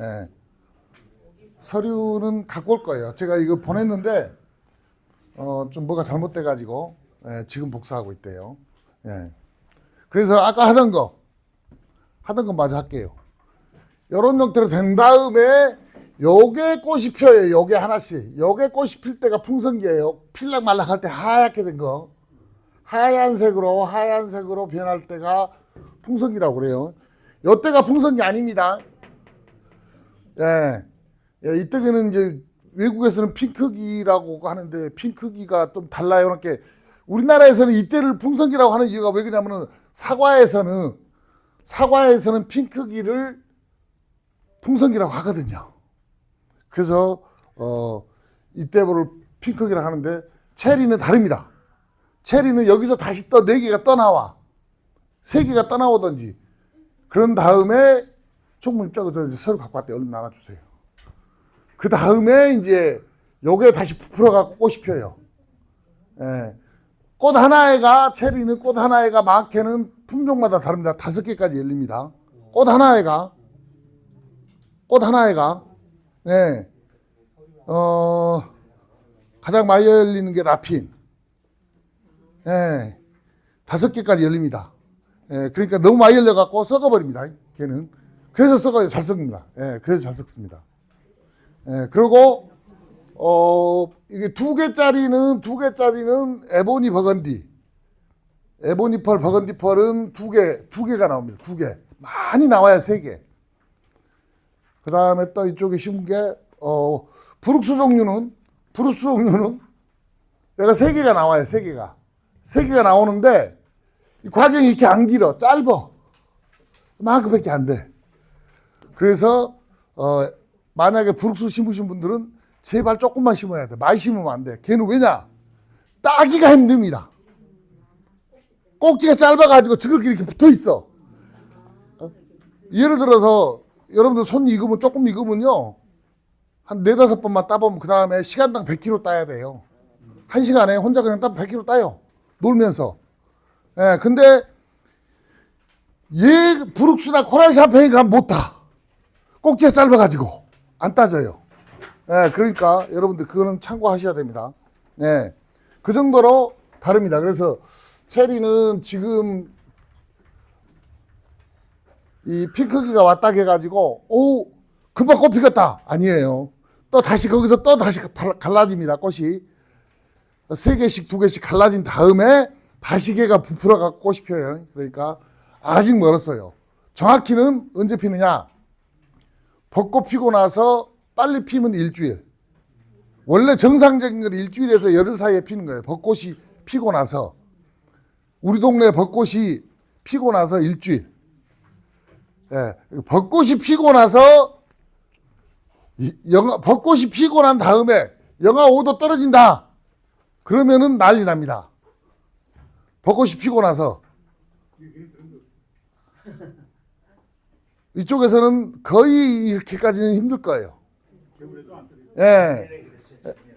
예. 서류는 갖고 올 거예요. 제가 이거 보냈는데 좀 뭐가 잘못돼 가지고 지금 복사하고 있대요. 예. 그래서 아까 하던 거 마저 할게요. 이런 형태로 된 다음에 요게 꽃이 펴요. 요게 하나씩. 요게 꽃이 필 때가 풍성기예요. 필락 말락 할 때 하얗게 된 거. 하얀색으로 변할 때가 풍성기라고 그래요. 요때가 풍성기 아닙니다. 예. 이때는 이제 외국에서는 핑크기라고 하는데 핑크기가 좀 달라요. 이렇게 우리나라에서는 이때를 풍성기라고 하는 이유가 왜 그러냐면은 사과에서는 핑크기를 풍성기라고 하거든요. 그래서 이때를 핑크기라고 하는데 체리는 다릅니다. 체리는 여기서 다시 또 4개가 떠나와. 3개가 떠나오든지. 그런 다음에 충분히 저 서류 갖고 왔대. 얼른 나눠주세요. 그 다음에 이제 요게 다시 부풀어갖고 꽃이 펴요. 예. 꽃 하나에가, 체리는 꽃 하나에가 많게는 품종마다 다릅니다. 5개까지 열립니다. 꽃 하나에가, 예. 가장 많이 열리는 게 라핀. 예. 5개까지 열립니다. 예. 그러니까 너무 많이 열려갖고 썩어버립니다. 걔는. 그래서 썩어요. 잘 썩습니다. 예. 그래서 잘 썩습니다. 예. 그리고, 이게 2개짜리는 에보니 버건디. 에보니 펄, 버건디 펄은 2개가 나옵니다. 2개. 많이 나와야 3개. 그 다음에 또 이쪽에 심은 게, 브룩스 종류는 내가 3개가 나와요. 3개가. 3개가 나오는데, 이 과정이 이렇게 안 길어. 짧아. 만큼밖에 안 돼. 그래서, 만약에 브룩스 심으신 분들은 제발 조금만 심어야 돼. 많이 심으면 안 돼. 걔는 왜냐? 따기가 힘듭니다. 꼭지가 짧아가지고 지글끼리 이렇게 붙어 있어. 예를 들어서 여러분들 손 익으면 조금 익으면요. 한 4-5번만 따보면 그 다음에 시간당 100kg 따야 돼요. 1시간에 혼자 그냥 따 100kg 따요. 놀면서. 예, 근데 브룩스나 코랄 샴페인가 못 따. 꼭지가 짧아가지고 안 따져요. 예, 그러니까 여러분들 그거는 참고하셔야 됩니다. 예, 그 정도로 다릅니다. 그래서 체리는 지금 이 핑크기가 왔다 해가지고 금방 꽃 피겠다 아니에요. 또 다시 거기서 또 다시 갈라집니다. 꽃이 3개씩 2개씩 갈라진 다음에 다시 개가 부풀어갖고 꽃이 펴요. 그러니까 아직 멀었어요. 정확히는 언제 피느냐? 벚꽃 피고 나서 빨리 피면 일주일. 원래 정상적인 건 일주일에서 열흘 사이에 피는 거예요. 벚꽃이 피고 나서. 우리 동네 벚꽃이 피고 나서 일주일. 예, 벚꽃이 피고 나서 벚꽃이 피고 난 다음에 영하 5도 떨어진다. 그러면은 난리 납니다. 벚꽃이 피고 나서. 이쪽에서는 거의 이렇게까지는 힘들 거예요. 예.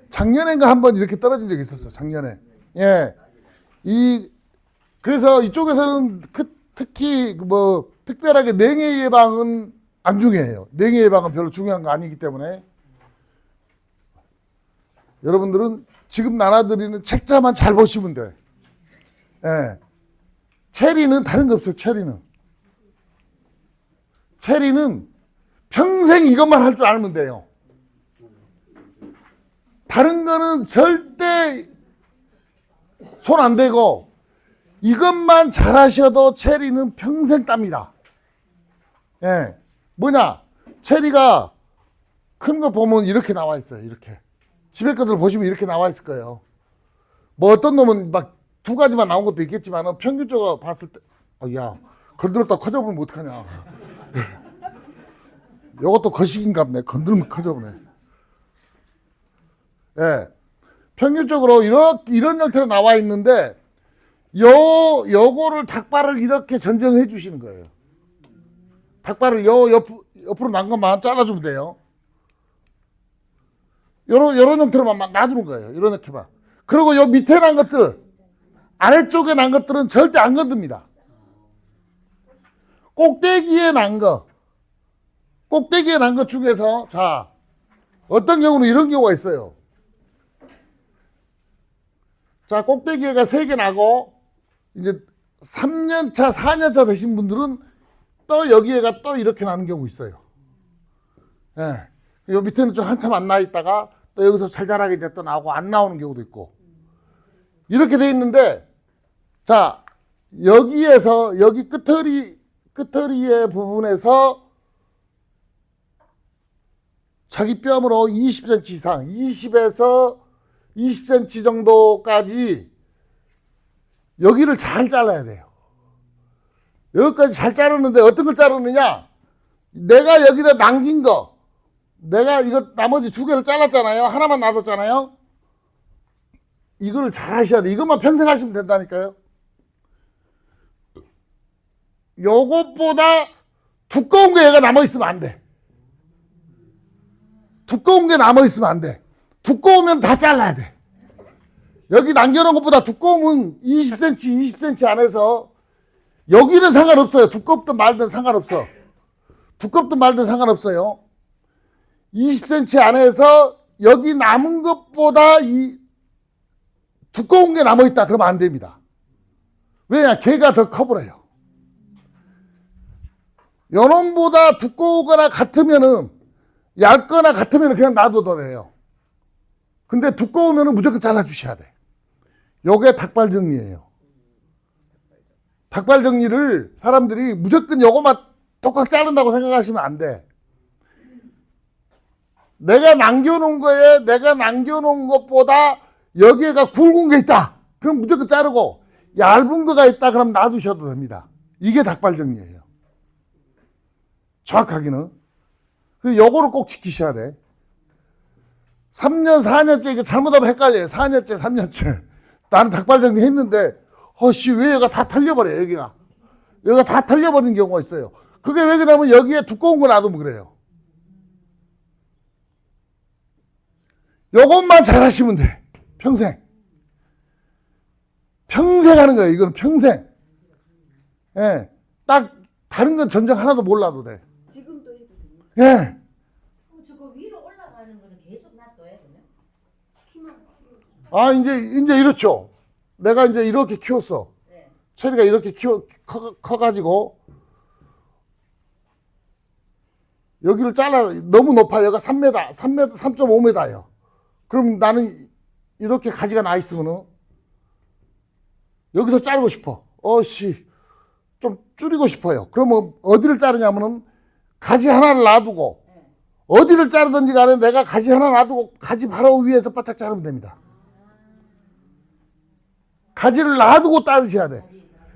작년엔가 한번 이렇게 떨어진 적이 있었어. 작년에. 예. 그래서 이쪽에서는 특히 뭐 특별하게 냉해 예방은 안 중요해요. 냉해 예방은 별로 중요한 거 아니기 때문에 여러분들은 지금 나눠드리는 책자만 잘 보시면 돼. 예. 체리는 다른 거 없어요. 체리는 평생 이것만 할 줄 알면 돼요. 다른 거는 절대 손 안 대고 이것만 잘하셔도 체리는 평생 땁니다. 예. 뭐냐? 체리가 큰 거 보면 이렇게 나와 있어요. 이렇게. 집에 것들 보시면 이렇게 나와 있을 거예요. 뭐 어떤 놈은 막 2가지만 나온 것도 있겠지만 평균적으로 봤을 때 야, 건드렸다 커져보면 어떡하냐. 요것도 거식인갑네. 건드리면 커져보네. 예. 평균적으로 이런 형태로 나와 있는데 요거를 닭발을 이렇게 전정해 주시는 거예요. 닭발을 옆으로 난 것만 잘라주면 돼요. 요런 형태로만 막 놔두는 거예요. 이런 형태만. 그리고 요 밑에 난 것들, 아래쪽에 난 것들은 절대 안 건듭니다. 꼭대기에 난 거, 꼭대기에 난 것 중에서 자 어떤 경우는 이런 경우가 있어요. 자 꼭대기가 3개 나고 이제 3년차 4년차 되신 분들은 또 여기에가 또 이렇게 나는 경우 있어요. 예. 요 밑에는 좀 한참 안 나 있다가 또 여기서 잘잘하게 이제 또 나오고 안 나오는 경우도 있고 이렇게 돼 있는데 자 여기에서 여기 끄트리의 부분에서 자기 뺨으로 20cm 이상 20에서 20cm 정도까지 여기를 잘 잘라야 돼요. 여기까지 잘 자르는데 어떤 걸 자르느냐, 내가 여기다 남긴 거, 내가 이거 나머지 2개를 잘랐잖아요. 하나만 놔뒀잖아요. 이거를 잘 하셔야 돼. 이것만 평생 하시면 된다니까요. 요것보다 두꺼운 게 얘가 남아있으면 안 돼. 두꺼운 게 남아있으면 안 돼. 두꺼우면 다 잘라야 돼. 여기 남겨놓은 것보다 두꺼우면 20cm, 20cm 안에서 여기는 상관없어요. 두껍든 말든 상관없어. 두껍든 말든 상관없어요. 20cm 안에서 여기 남은 것보다 이 두꺼운 게 남아있다 그러면 안 됩니다. 왜냐? 걔가 더 커버려요. 요놈보다 두꺼우거나 같으면은 얇거나 같으면 그냥 놔둬도 돼요. 근데 두꺼우면 무조건 잘라주셔야 돼. 요게 닭발 정리예요. 닭발 정리를 사람들이 무조건 요거만 똑같이 자른다고 생각하시면 안 돼. 내가 남겨놓은 거에 내가 남겨놓은 것보다 여기에가 굵은 게 있다. 그럼 무조건 자르고 얇은 거가 있다. 그럼 놔두셔도 됩니다. 이게 닭발 정리예요. 정확하게는. 그리고 요거를 꼭 지키셔야 돼. 3년, 4년째 이게 잘못하면 헷갈려요. 4년째, 3년째. 나는 닭발 정리 했는데, 왜 얘가 다 털려버려요, 여기가. 여기가 다 털려버리는 경우가 있어요. 그게 왜 그러냐면 여기에 두꺼운 거 놔두면 그래요. 요것만 잘 하시면 돼. 평생. 평생 하는 거예요. 이거는 평생. 예. 딱, 다른 건 전쟁 하나도 몰라도 돼. 지금도 해도 됩니까? 예. 저거 위로 올라가는 거는 계속 놔둬야 되나? 키만 아, 이제 이렇죠. 내가 이제 이렇게 키웠어. 네. 체리가 이렇게 커가지고, 여기를 잘라, 너무 높아. 여기가 3m, 3.5m예요. 그럼 나는 이렇게 가지가 나 있으면은, 여기서 자르고 싶어. 좀 줄이고 싶어요. 그러면 어디를 자르냐면은, 가지 하나를 놔두고, 어디를 자르든지 간에 내가 가지 하나 놔두고, 가지 바로 위에서 바짝 자르면 됩니다. 가지를 놔두고 자르셔야 돼.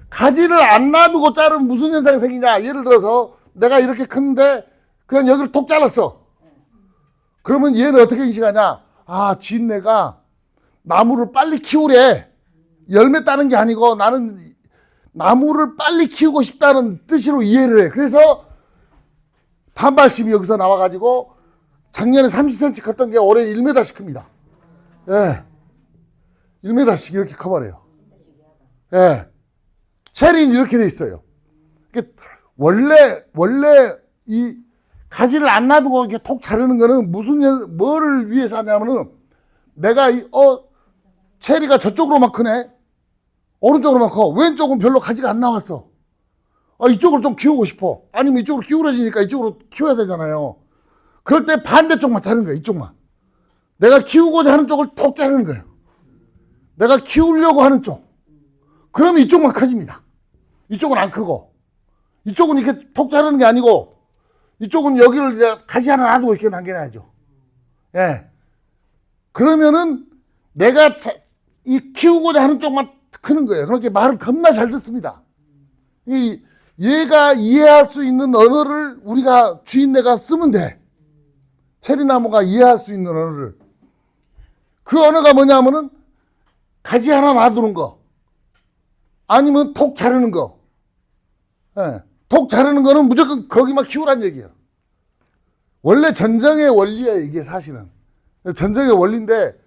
가지를 안 놔두고 자르면 무슨 현상이 생기냐. 예를 들어서 내가 이렇게 큰데 그냥 여기를 톡 잘랐어. 그러면 얘는 어떻게 인식하냐. 진내가 나무를 빨리 키우래. 열매 따는 게 아니고 나는 나무를 빨리 키우고 싶다는 뜻으로 이해를 해. 그래서 반발심이 여기서 나와가지고 작년에 30cm 컸던 게 올해 1m씩 큽니다. 예. 1m씩 이렇게 커버려요. 예. 체리는 이렇게 돼 있어요. 원래 이 가지를 안 놔두고 이렇게 톡 자르는 거는 뭐를 위해서 하냐면은 내가 체리가 저쪽으로만 크네. 오른쪽으로만 커. 왼쪽은 별로 가지가 안 나왔어. 이쪽을 좀 키우고 싶어. 아니면 이쪽으로 기울어지니까 이쪽으로 키워야 되잖아요. 그럴 때 반대쪽만 자르는 거예요. 이쪽만. 내가 키우고자 하는 쪽을 톡 자르는 거예요. 내가 키우려고 하는 쪽. 그러면 이쪽만 커집니다. 이쪽은 안 크고. 이쪽은 이렇게 톡 자르는 게 아니고, 이쪽은 여기를 이제 가지 하나 놔두고 이렇게 남겨놔야죠. 예. 그러면은 내가 이 키우고자 하는 쪽만 크는 거예요. 그렇게 말을 겁나 잘 듣습니다. 얘가 이해할 수 있는 언어를 우리가 주인네가 쓰면 돼. 체리나무가 이해할 수 있는 언어를. 그 언어가 뭐냐면은 가지 하나 놔두는 거. 아니면 톡 자르는 거. 예. 톡 자르는 거는 무조건 거기만 키우란 얘기예요. 원래 전쟁의 원리예요, 이게 사실은. 전쟁의 원리인데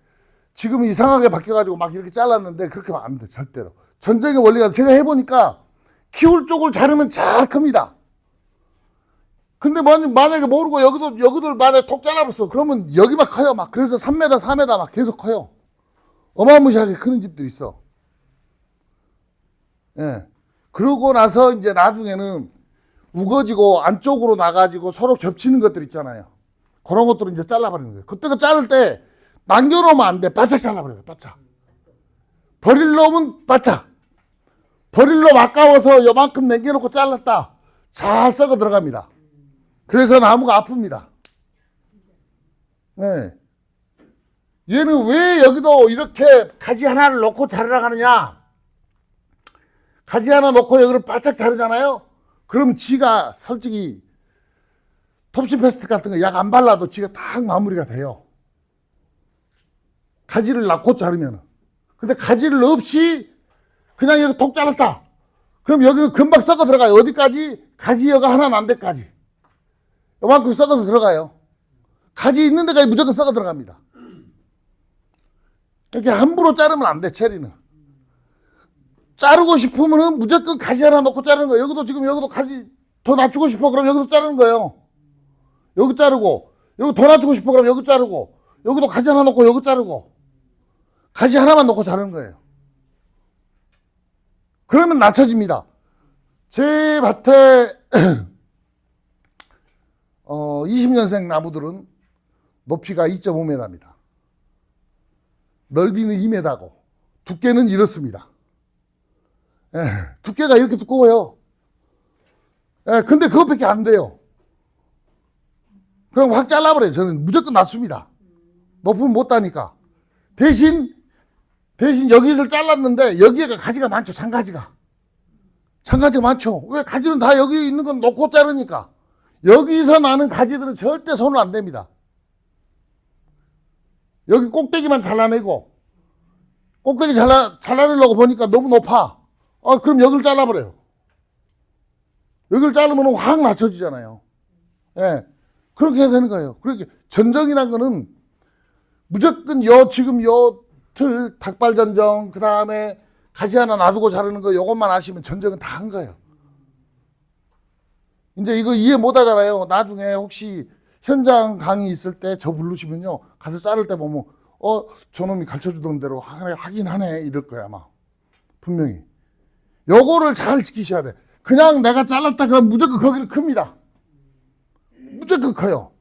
지금 이상하게 바뀌어가지고 막 이렇게 잘랐는데 그렇게 하면 안 돼, 절대로. 전쟁의 원리가 제가 해보니까 키울 쪽을 자르면 잘 큽니다. 근데 만약에 모르고 여기도 만약에 톡 잘라봤어. 그러면 여기만 커요. 막. 그래서 3m, 4m 막 계속 커요. 어마무시하게 크는 집들이 있어. 예. 그러고 나서 이제 나중에는 우거지고 안쪽으로 나가지고 서로 겹치는 것들 있잖아요. 그런 것들은 이제 잘라버리는 거예요. 그때가 자를 때 남겨놓으면 안 돼. 바짝 잘라버려요. 바짝. 버릴 놈은 바짝. 버릴 놈 아까워서 요만큼 남겨놓고 잘랐다. 잘 썩어 들어갑니다. 그래서 나무가 아픕니다. 네. 얘는 왜 여기도 이렇게 가지 하나를 놓고 자르라 하느냐? 가지 하나 놓고 여기를 바짝 자르잖아요? 그럼 지가 솔직히 톱시페스트 같은 거 약 안 발라도 지가 딱 마무리가 돼요. 가지를 낳고 자르면. 근데 가지를 없이 그냥 여기 톡 잘랐다. 그럼 여기는 금방 썩어 들어가요. 어디까지? 가지여가 하나 난 데까지. 요만큼 썩어서 들어가요. 가지 있는 데까지 무조건 썩어 들어갑니다. 이렇게 함부로 자르면 안 돼, 체리는. 자르고 싶으면은 무조건 가지 하나 넣고 자르는 거예요. 여기도 가지 더 낮추고 싶어. 그럼 여기서 자르는 거예요. 여기 자르고, 여기 더 낮추고 싶어. 그럼 여기 자르고, 여기도 가지 하나 넣고 여기 자르고, 가지 하나만 넣고 자르는 거예요. 그러면 낮춰집니다. 제 밭에 20년생 나무들은 높이가 2.5m입니다. 넓이는 2m고 두께는 이렇습니다. 예, 두께가 이렇게 두꺼워요. 예, 근데 그것밖에 안 돼요. 그냥 확 잘라버려요. 저는 무조건 낮춥니다. 높으면 못 따니까. 대신 여기를 잘랐는데 여기가 가지가 많죠. 장가지가 많죠. 왜? 가지는 다 여기 있는 건 놓고 자르니까. 여기서 나는 가지들은 절대 손을 안 댑니다. 여기 꼭대기만 잘라내고, 꼭대기 잘라내려고 보니까 너무 높아. 그럼 여기를 잘라버려요. 여기를 자르면 확 낮춰지잖아요. 예. 그렇게 해야 되는 거예요. 그렇게 전정이란 거는 무조건 지금 틀, 닭발 전정, 그 다음에 가지 하나 놔두고 자르는 거, 요것만 아시면 전정은 다 한 거예요. 이제 이거 이해 못 하잖아요. 나중에 혹시 현장 강의 있을 때 저 부르시면요. 가서 자를 때 보면, 저놈이 가르쳐 주던 대로 하긴 하네. 이럴 거야, 아마. 분명히. 요거를 잘 지키셔야 돼. 그냥 내가 잘랐다 그러면 무조건 거기를 큽니다. 무조건 커요.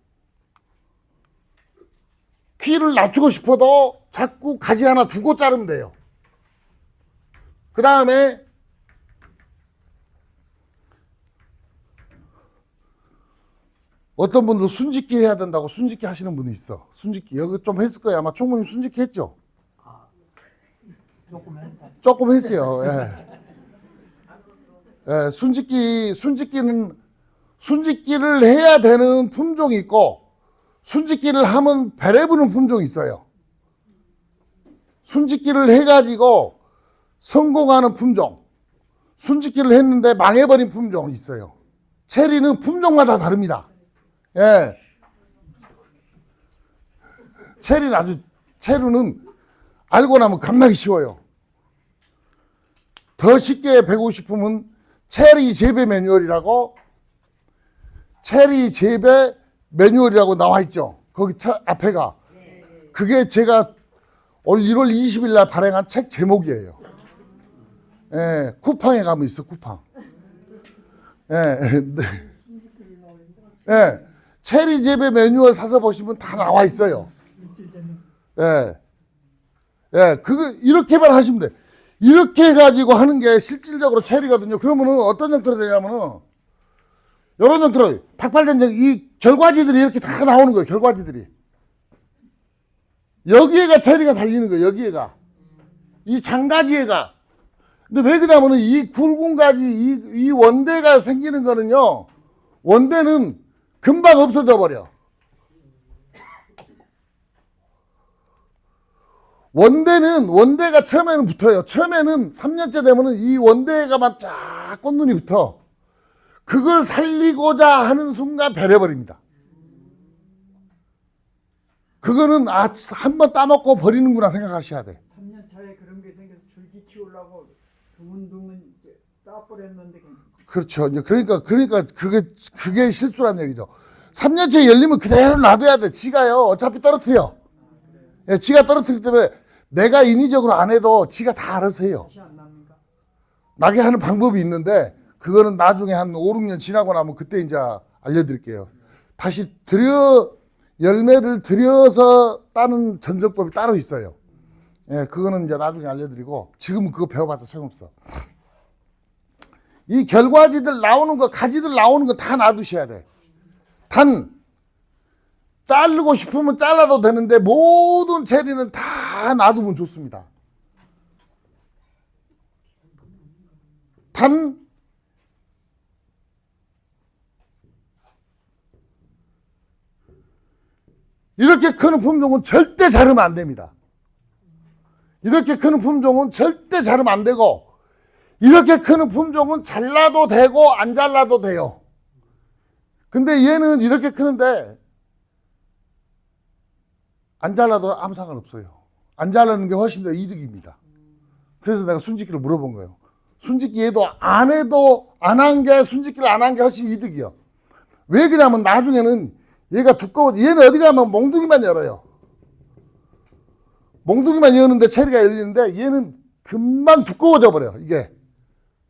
키를 낮추고 싶어도 자꾸 가지 하나 두고 자르면 돼요. 그 다음에 어떤 분들은 순짓기 해야 된다고 순짓기 하시는 분이 있어. 순짓기. 여기 좀 했을 거예요. 아마 총무님 순짓기 했죠? 조금 했어요. 예. 예, 순짓기를 해야 되는 품종이 있고, 순짓기를 하면 배려부는 품종이 있어요. 순짓기를 해가지고 성공하는 품종, 순짓기를 했는데 망해버린 품종이 있어요. 체리는 품종마다 다릅니다. 예. 체리는 알고 나면 겁나기 쉬워요. 더 쉽게 배우고 싶으면 체리 재배 매뉴얼이라고 나와 있죠. 거기 앞에가. 그게 제가 올 1월 20일 날 발행한 책 제목이에요. 예, 쿠팡에 가면 있어, 쿠팡. 예, 네. 예, 체리 재배 매뉴얼 사서 보시면 다 나와 있어요. 예, 예, 이렇게만 하시면 돼. 이렇게 해가지고 하는 게 실질적으로 체리거든요. 그러면은 어떤 형태로 되냐면은, 이런 형태로, 닭발전쟁, 이 결과지들이 이렇게 다 나오는 거예요, 결과지들이. 여기에가 체리가 달리는 거예요, 여기에가. 이 장가지에가. 근데 왜 그러냐면은 이 굵은 가지, 이 원대가 생기는 거는요, 원대는 금방 없어져 버려. 원대가 처음에는 붙어요. 처음에는 3년째 되면은 이 원대가 막 쫙 꽃눈이 붙어. 그걸 살리고자 하는 순간 배려버립니다. 그거는 한번 따먹고 버리는구나 생각하셔야 돼. 3년 차에 그런 게 생겨서 줄기 키우려고 드문드문 따버렸는데 그렇죠. 이제 그러니까 그게 실수란 얘기죠. 3년째 열리면 그대로 놔둬야 돼. 지가요. 어차피 떨어뜨려. 예, 지가 떨어뜨리기 때문에 내가 인위적으로 안 해도 지가 다 알아서 해요. 나게 하는 방법이 있는데 그거는 나중에 한 5, 6년 지나고 나면 그때 이제 알려드릴게요. 다시 열매를 들여서 따는 전정법이 따로 있어요. 예, 그거는 이제 나중에 알려드리고 지금은 그거 배워봤자 소용없어. 이 결과지들 나오는 거, 가지들 나오는 거 다 놔두셔야 돼. 단 자르고 싶으면 잘라도 되는데 모든 체리는 다 놔두면 좋습니다. 단 이렇게 크는 품종은 절대 자르면 안 됩니다. 이렇게 크는 품종은 절대 자르면 안 되고 이렇게 크는 품종은 잘라도 되고 안 잘라도 돼요. 근데 얘는 이렇게 크는데 안 잘라도 아무 상관없어요. 안 자르는 게 훨씬 더 이득입니다. 그래서 내가 순짓기를 물어본 거예요. 순짓기 얘도 안 해도 안 한 게 순짓기를 안 한 게 훨씬 이득이요. 왜 그러냐면 나중에는 얘가 두꺼워. 얘는 어디 가면 몽둥이만 열어요. 몽둥이만 여는데 체리가 열리는데 얘는 금방 두꺼워져 버려. 이게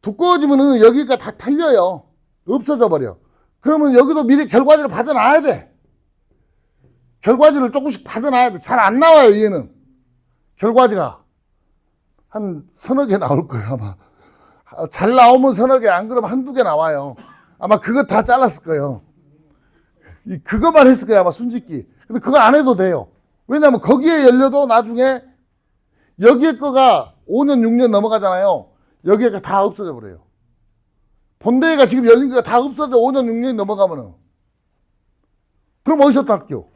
두꺼워지면은 여기가 다 털려요. 없어져 버려. 그러면 여기도 미리 결과지를 받아놔야 돼. 결과지를 조금씩 받아놔야 돼. 잘 안 나와요 얘는. 결과지가 한 서너 개 나올 거예요 아마. 잘 나오면 서너 개, 안 그러면 한두 개 나와요. 아마 그거 다 잘랐을 거예요. 그것만 했을 거예요 아마 순짓기. 근데 그거 안 해도 돼요. 왜냐하면 거기에 열려도 나중에 여기에 거가 5년 6년 넘어가잖아요. 여기가 다 없어져 버려요. 본대가 지금 열린 거가 다 없어져 5년 6년이 넘어가면은. 그럼 어디서 닦여?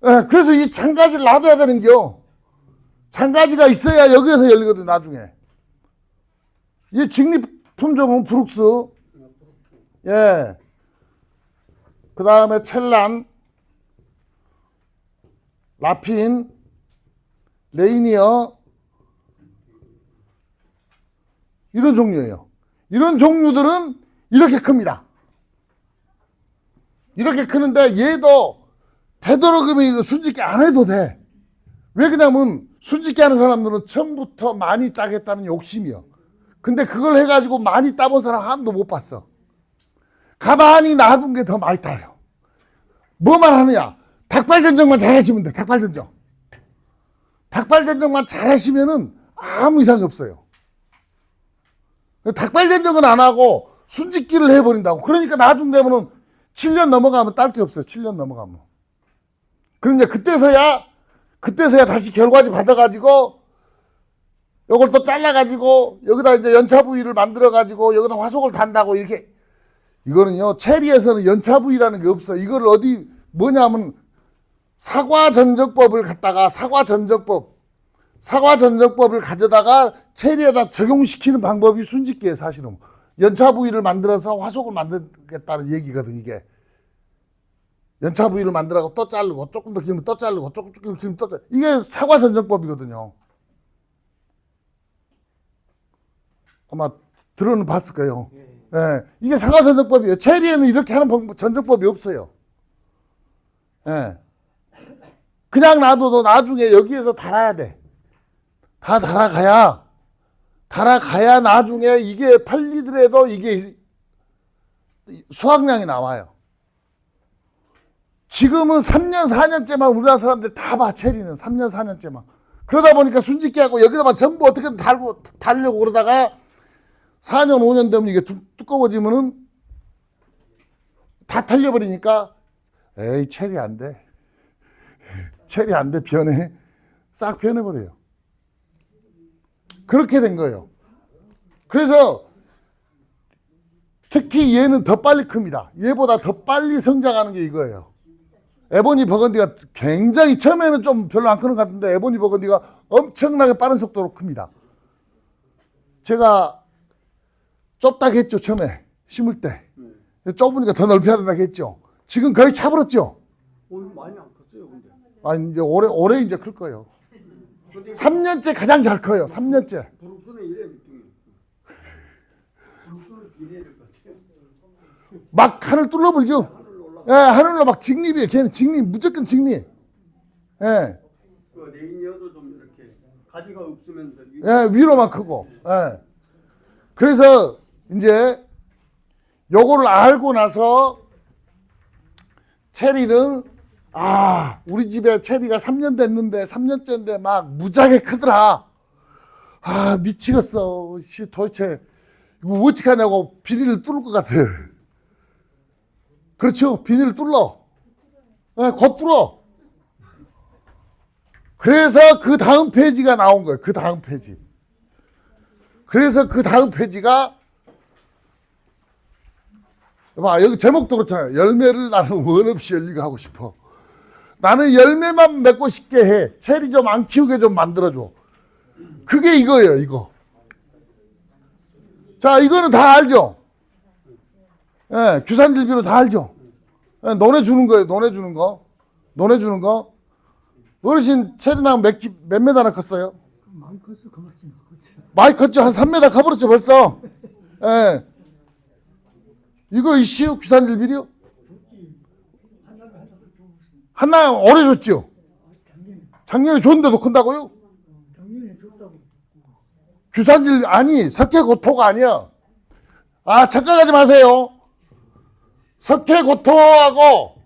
네, 그래서 이 장가지를 놔둬야 되는겨. 장가지가 있어야 여기에서 열리거든 나중에. 이 직립 품종은 브룩스, 예, 그 다음에 첼란, 라핀, 레이니어 이런 종류예요. 이런 종류들은 이렇게 큽니다. 이렇게 크는데 얘도 되도록이면 순짓기 안 해도 돼. 왜 그러냐면 순짓기 하는 사람들은 처음부터 많이 따겠다는 욕심이요. 근데 그걸 해가지고 많이 따본 사람 한 번도 못 봤어. 가만히 놔둔 게 더 많이 따요. 뭐만 하느냐? 닭발전정만 잘하시면 돼. 닭발전정. 닭발전정만 잘하시면은 아무 이상이 없어요. 닭발전정은 안 하고 순짓기를 해버린다고. 그러니까 나중 되면은 7년 넘어가면 딸 게 없어요. 7년 넘어가면. 그러니까 그때서야 다시 결과지 받아가지고 요걸 또 잘라가지고 여기다 이제 연차 부위를 만들어가지고 여기다 화속을 단다고 이렇게. 이거는요 체리에서는 연차 부위라는 게 없어. 이걸 어디 뭐냐면 사과 전적법을 갖다가 사과 전적법을 가져다가 체리에다 적용시키는 방법이 순짓기예요. 사실은 연차 부위를 만들어서 화속을 만들겠다는 얘기거든. 이게 연차 부위를 만들어서 또 자르고 조금 더 길면 또 자르고 조금 더 길면 또 자르고. 이게 사과 전적법이거든요. 아마 들어는 봤을 거예요. 예, 이게 사과 전적법이에요. 체리에는 이렇게 하는 전적법이 없어요. 예. 그냥 놔둬도 나중에 여기에서 달아야 돼. 다 달아가야 나중에 이게 털리더라도 이게 수확량이 나와요. 지금은 3년, 4년째만 우리나라 사람들 다 봐, 체리는. 3년, 4년째만. 그러다 보니까 순짓기하고 여기다만 전부 어떻게든 달려고 그러다가 4년, 5년 되면 이게 두꺼워지면은 다 털려버리니까 에이, 체리 안 돼. 체리 안 돼, 변해. 싹 변해버려요. 그렇게 된 거예요. 그래서 특히 얘는 더 빨리 큽니다. 얘보다 더 빨리 성장하는 게 이거예요. 에보니 버건디가 굉장히 처음에는 좀 별로 안 크는 것 같은데 에보니 버건디가 엄청나게 빠른 속도로 큽니다. 제가 좁다고 했죠. 처음에 심을 때 좁으니까 더 넓혀야 된다고 했죠. 지금 거의 차버렸죠. 많이 안 컸어요, 근데. 아니 이제 올해 이제 클 거예요. 3년째 가장 잘 커요. 3년째. 브룩스는 이래 느낌이. 막 하늘 뚫어버리죠. 예, 하늘로 막 직립이에요. 걔는 직립, 무조건 직립. 예, 그 레인이어도 좀 이렇게 가지가 없으면서 예, 위로만 크고. 예. 그래서 이제 요거를 알고 나서 체리는 우리 집에 체리가 3년 됐는데 3년째인데 막 무지하게 크더라. 미치겠어. 도대체 이거 어떡하냐고 비닐을 뚫을 것 같아. 그렇죠. 비닐을 뚫러. 네, 곧 뚫어. 그래서 그 다음 페이지가 나온 거예요. 그 다음 페이지. 그래서 그 다음 페이지가 여기 제목도 그렇잖아요. 열매를 나는 원 없이 열리게 하고 싶어. 나는 열매만 맺고 싶게 해. 체리 좀 안 키우게 좀 만들어줘. 그게 이거예요. 이거. 자, 이거는 다 알죠? 예, 규산질비로 다 알죠? 예, 너네 주는 거예요. 너네 주는 거. 너네 주는 거. 어르신 체리나무 몇 메다나 컸어요? 많이 컸어, 그만큼 컸어. 많이 컸죠? 한 3m 커버렸죠, 벌써? 예. 이거 이씨요? 규산질비요? 하나 오래 줬죠? 작년에 줬는데도 큰다고요? 작년에 줬다고. 규산질, 아니, 석회고토가 아니야. 착각하지 마세요. 석회고토하고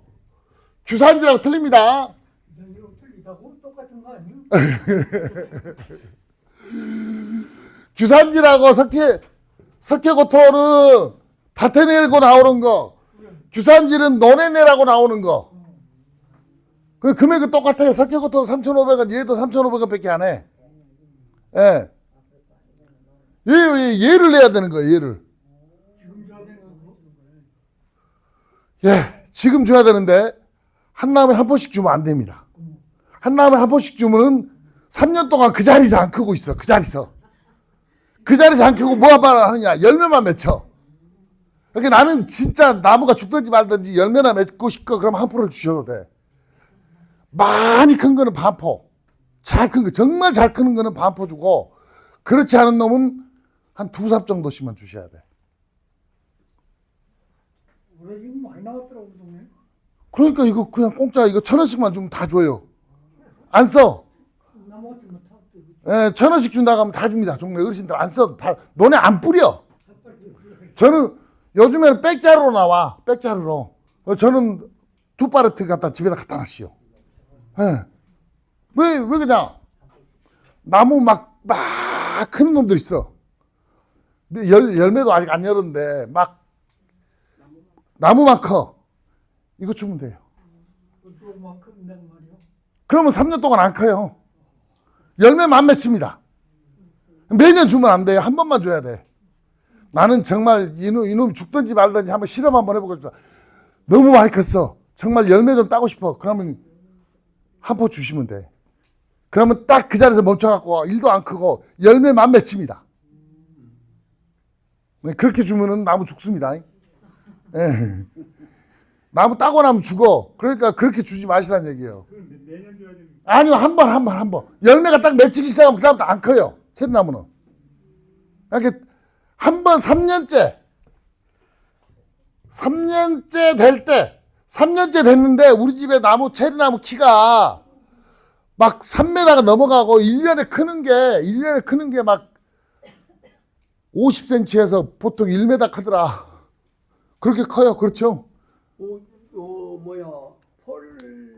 규산질하고 틀립니다. 이거 틀리다고 똑같은 거 아니야? 규산질하고 석회고토는 밭에 내고 나오는 거, 규산질은 논에 내라고 나오는 거. 그 금액은 똑같아요. 석회고토 3,500원, 얘도 3,500원 밖에 안 해. 예. 얘를 내야 되는 거예요, 얘를. 지금 줘야 되는 거? 예, 지금 줘야 되는데, 한 나무에 한 포씩 주면 안 됩니다. 한 나무에 한 포씩 주면은 3년 동안 그 자리에서 안 크고 있어, 그 자리에서. 그 자리에서 안 크고 뭐만 하느냐, 열매만 맺혀. 그러니까 나는 진짜 나무가 죽든지 말든지 열매나 맺고 싶고, 그럼 한 포를 주셔도 돼. 많이 큰 거는 반포. 잘 큰 거, 정말 잘 크는 거는 반포 주고, 그렇지 않은 놈은 한 2삽 정도씩만 주셔야 돼. 올해 지금 많이 나왔더라고, 동네. 그러니까 이거 그냥 공짜, 이거 1,000원씩만 주면 다 줘요. 안 써. 나무 같은 거 타. 예, 1,000원씩 준다고 하면 다 줍니다. 동네 어르신들 안 써. 너네 안 뿌려. 저는 요즘에는 백자루로 나와. 백자루로. 저는 2파레트 갖다 집에다 갖다 놨어요. 예. 왜 그냥 나무 막 크는 놈들 있어. 열매도 아직 안 열었는데 막 나무만 커. 이거 주면 돼요. 그만큼 된단 말이야. 그러면 3년 동안 안 커요. 열매만 맺힙니다. 매년 주면 안 돼요. 한 번만 줘야 돼. 나는 정말 이놈 죽든지 말든지 한번 실험 한번 해보고 싶다. 너무 많이 컸어. 정말 열매 좀 따고 싶어. 그러면 한 포 주시면 돼. 그러면 딱 그 자리에서 멈춰갖고 일도 안 크고 열매만 맺힙니다. 네, 그렇게 주면은 나무 죽습니다. 네. 나무 따고 나면 죽어. 그러니까 그렇게 주지 마시라는 얘기예요. 매년 줘야 되는 아니요, 한 번. 열매가 딱 맺히기 시작하면 그다음부터 안 커요. 체리나무는. 이렇게 한 번 3년째 될 때, 3년째 됐는데 우리 집에 체리나무 키가 막 3m가 넘어가고 1년에 크는 게 막 50cm에서 보통 1m 크더라. 그렇게 커요. 그렇죠? 펄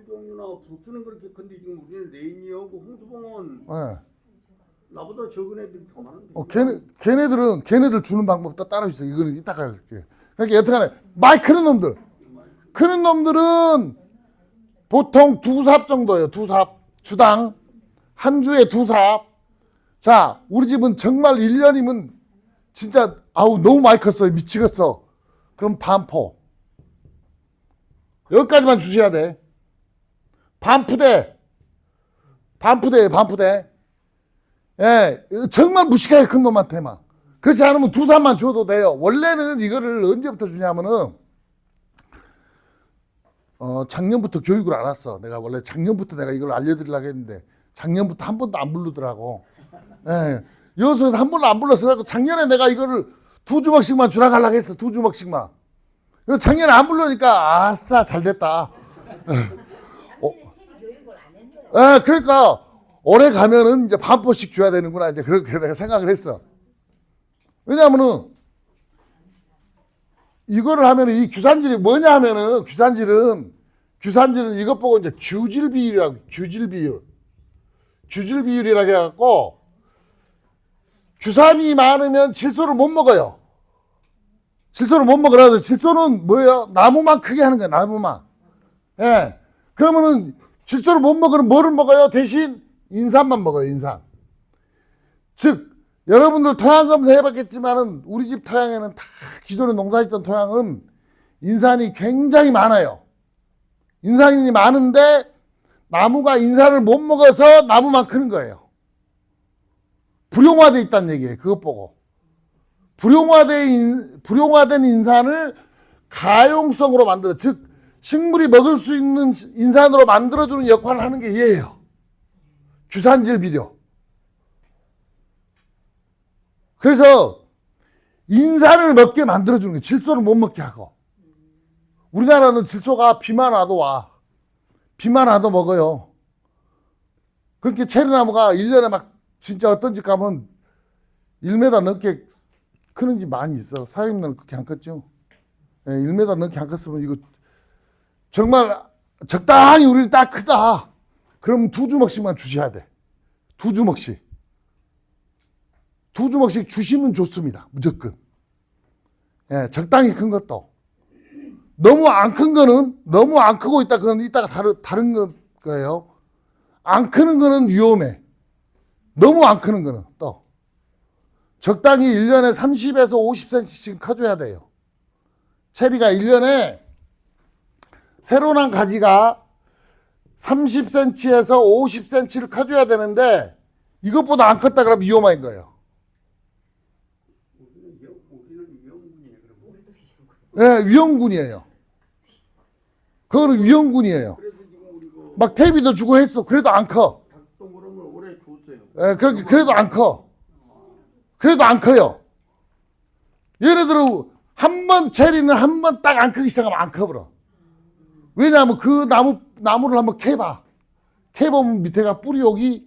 종류나 부추는 그렇게 큰데 지금 우리는 레인이어고 홍수봉은 네. 나보다 적은 애들이 더 많은데. 걔네들 주는 방법도 따로 있어. 이거는 이따가 할게. 그러니까 여튼간에 많이 크는 놈들은 보통 2삽 정도예요. 2삽. 주당. 한 주에 2삽. 자, 우리 집은 정말 1년이면 진짜 너무 많이 컸어요. 미치겠어. 그럼 반포. 여기까지만 주셔야 돼. 반푸대. 예, 정말 무식하게 큰 놈한테만. 그렇지 않으면 2삽만 줘도 돼요. 원래는 이거를 언제부터 주냐면은, 작년부터 교육을 안 왔어. 내가 원래 작년부터 내가 이걸 알려드리려고 했는데, 작년부터 한 번도 안 부르더라고. 예, 여기서 한 번도 안 불렀으라고 작년에 내가 이거를 2주먹씩만 주라고 하려고 했어. 2주먹씩만. 작년에 안 부르니까 아싸 잘 됐다. 작년에 체리 교육을 안 했어요. 그러니까 올해 가면은 이제 반포씩 줘야 되는구나 이제 그렇게 내가 생각을 했어. 왜냐하면은 이거를 하면은 이 규산질이 뭐냐 하면은 규산질은 이것 보고 이제 규질 비율이라고 규질 비율이라고 해갖고 규산이 많으면 질소를 못 먹어요. 질소를 못 먹으라고. 질소는 뭐예요? 나무만 크게 하는 거야. 나무만. 예. 그러면은 질소를 못 먹으면 뭐를 먹어요? 대신 인산만 먹어요. 인산. 즉 여러분들 토양 검사 해봤겠지만은 우리 집 토양에는 다 기존에 농사짓던 토양은 인산이 굉장히 많아요. 인산이 많은데 나무가 인산을 못 먹어서 나무만 크는 거예요. 불용화돼 있다는 얘기예요. 그것 보고. 불용화된 인산을 가용성으로 만들어, 즉 식물이 먹을 수 있는 인산으로 만들어주는 역할을 하는 게 얘예요. 규산질 비료. 그래서 인산을 먹게 만들어주는 거예요. 질소를 못 먹게 하고. 우리나라는 질소가 비만 와도 와. 비만 와도 먹어요. 그렇게 체리나무가 1년에 막 진짜 어떤 집 가면 1m 넘게 크는 집 많이 있어. 사장님들은 그렇게 안 컸죠. 1m 넘게 안 컸으면 이거 정말 적당히 우리는 딱 크다. 그럼 2주먹씩만 주셔야 돼. 2주먹씩. 2주먹씩 주시면 좋습니다. 무조건. 적당히 큰 것도. 너무 안 큰 거는, 너무 안 크고 있다. 그건 이따가 다른 거예요. 안 크는 거는 위험해. 너무 안 크는 거는 또. 적당히 1년에 30에서 50cm씩 커줘야 돼요. 체리가 1년에 새로 난 가지가 30cm에서 50cm를 커줘야 되는데 이것보다 안 컸다 그러면 위험한 거예요. 우리는 위험군이에요. 위험군이에요. 그거는 위험군이에요. 그래서 지금 우리 그 막 퇴비도 주고 했어. 그래도 안 커. 닭동그러움을 오래 줬어요. 그래도 안 커. 그래도 안 커요. 예를 들어 한 번 체리는 한 번 딱 안 크기 시작하면 안 커버려. 왜냐하면 그 나무를 한번 캐봐. 캐보면 밑에가 뿌리옥이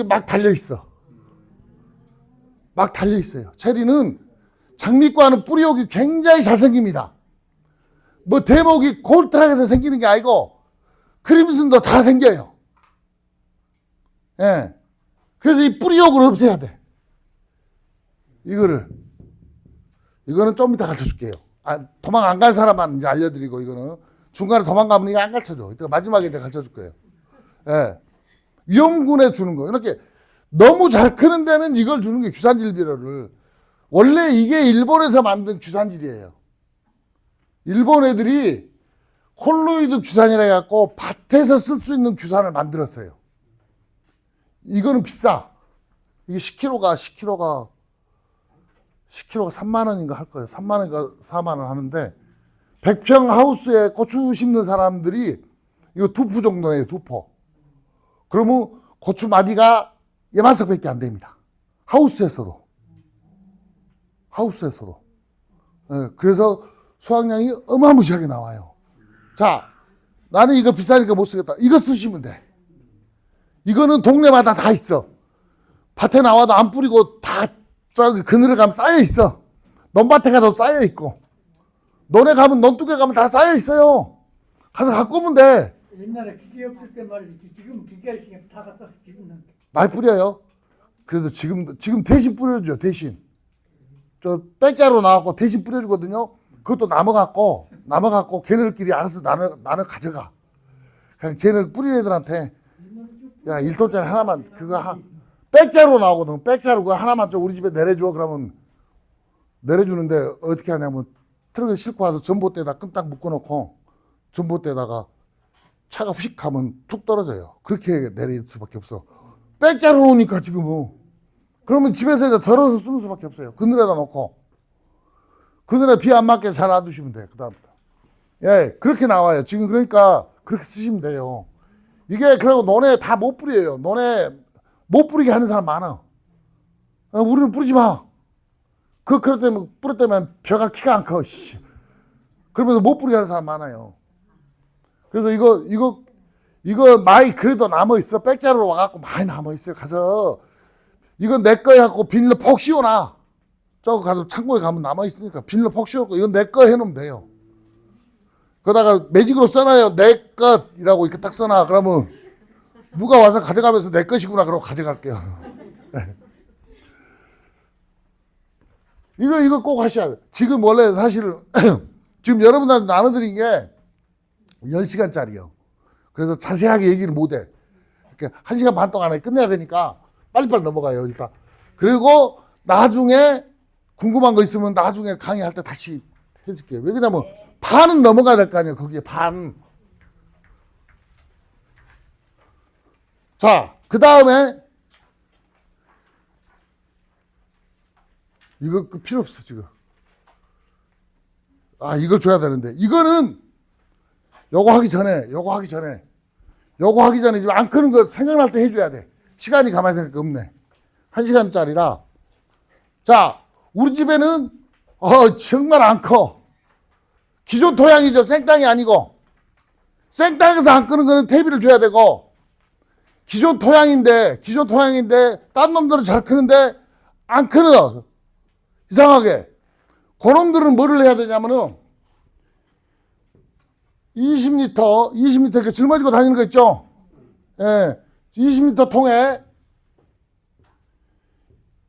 막 달려있어. 막 달려있어요. 체리는 장미과는 뿌리옥이 굉장히 잘 생깁니다. 뭐 대목이 골트락해서 생기는 게 아니고 크림슨도 다 생겨요. 그래서 이 뿌리옥을 없애야 돼. 이거는 좀 이따 가르쳐 줄게요. 도망 안 갈 사람만 이제 알려드리고, 이거는 중간에 도망가면 이거 안 가르쳐 줘. 이따 마지막에 이제 가르쳐 줄 거예요. 위험군에 주는 거. 이렇게 너무 잘 크는 데는 이걸 주는 게 규산질 비료를. 원래 이게 일본에서 만든 규산질이에요. 일본 애들이 콜로이드 규산이라 해갖고 밭에서 쓸 수 있는 규산을 만들었어요. 이거는 비싸. 이게 10kg가 3만 원인가 할 거예요. 3만 원인가 4만 원 하는데 100평 하우스에 고추 심는 사람들이 이거 2포 정도네요. 2포. 그러면 고추 마디가 예만석밖에 안 됩니다. 하우스에서도. 그래서 수확량이 어마무시하게 나와요. 자, 나는 이거 비싸니까 못 쓰겠다. 이거 쓰시면 돼. 이거는 동네마다 다 있어. 밭에 나와도 안 뿌리고 다 저기 그늘에 가면 쌓여 있어. 논밭에 가도 쌓여 있고, 논에 가면 논둑에 가면 다 쌓여 있어요. 가서 갖고 오면 돼. 옛날에 기계 없을 때 말이지. 지금 기계가 있으니까 다 갖다 집는. 많이 뿌려요. 그래도 지금 대신 뿌려줘요. 대신. 저 백자로 나왔고 대신 뿌려주거든요. 그것도 남아갖고 걔네들끼리 알아서 나눠 가져가. 그냥 걔네 뿌리는 애들한테 야 1톤짜리 하나만 그거 백자로 나오거든. 백자로 그거 하나만 좀 우리 집에 내려줘. 그러면 내려주는데 어떻게 하냐면 트럭에 싣고 와서 전봇대에다 끈딱 묶어놓고 전봇대에다가 차가 휙 가면 툭 떨어져요. 그렇게 내릴 수밖에 없어. 백자로 오니까 지금 뭐. 그러면 집에서 이제 덜어서 쓰는 수밖에 없어요. 그늘에다 놓고. 그늘에 비 안 맞게 잘 놔두시면 돼요. 그 다음부터. 그렇게 나와요. 지금 그러니까 그렇게 쓰시면 돼요. 이게 그리고 논에 다 못 뿌려요. 논에 못 뿌리게 하는 사람 많아. 우리는 뿌리지 마. 그럴 때면 뿌렸다면 벼가 키가 안 커. 그러면서 못 부리게 하는 사람 많아요. 그래서 이거 많이 그래도 남아있어. 백자로 와갖고 많이 남아있어요. 가서 이건 내 거야 갖고 비닐로 폭 씌워놔. 저거 가서 창고에 가면 남아있으니까 비닐로 폭 씌워놓고 이건 내 거 해놓으면 돼요. 그러다가 매직으로 써놔요. 내 것이라고 이렇게 딱 써놔. 그러면 누가 와서 가져가면서 내 것이구나 그러고 가져갈게요. 이거 꼭 하셔야 돼요. 지금 원래 사실 지금 여러분들한테 나눠드린 게 10시간짜리요. 그래서 자세하게 얘기를 못해. 그러니까 1시간 반 동안에 끝내야 되니까 빨리빨리 넘어가요. 일단. 그리고 나중에 궁금한 거 있으면 나중에 강의할 때 다시 해줄게요. 왜 그러냐면 반은 넘어가야 될 거 아니에요. 거기에 반. 자, 그 다음에 이거 필요 없어 지금. 아, 이걸 줘야 되는데 이거는 요거 하기 전에 지금 안 크는 거 생각날 때 해줘야 돼. 시간이 가만히 생각해 없네. 1시간짜리라. 자, 우리 집에는 정말 안 커. 기존 토양이죠. 생땅이 아니고. 생땅에서 안 크는 거는 퇴비를 줘야 되고, 기존 토양인데 딴 놈들은 잘 크는데 안 크는 이상하게 그놈들은 뭐를 해야 되냐면은 20리터 이렇게 짊어지고 다니는 거 있죠. 예, 20리터 통에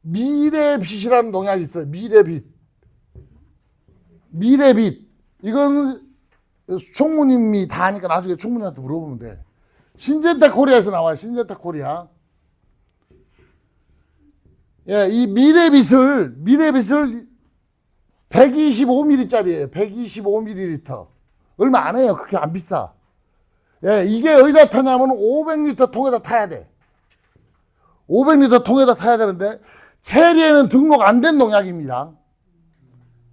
미래빛이라는 농약이 있어요. 미래빛. 이건 총무님이 다 하니까 나중에 총무님한테 물어보면 돼. 신젠타 코리아에서 나와요. 신젠타 코리아. 예, 이 미래빛을 125ml짜리예요. 125ml. 얼마 안 해요. 그렇게 안 비싸. 예, 이게 어디다 타냐면 500리터 통에다 타야 돼. 500리터 통에다 타야 되는데 체리에는 등록 안 된 농약입니다.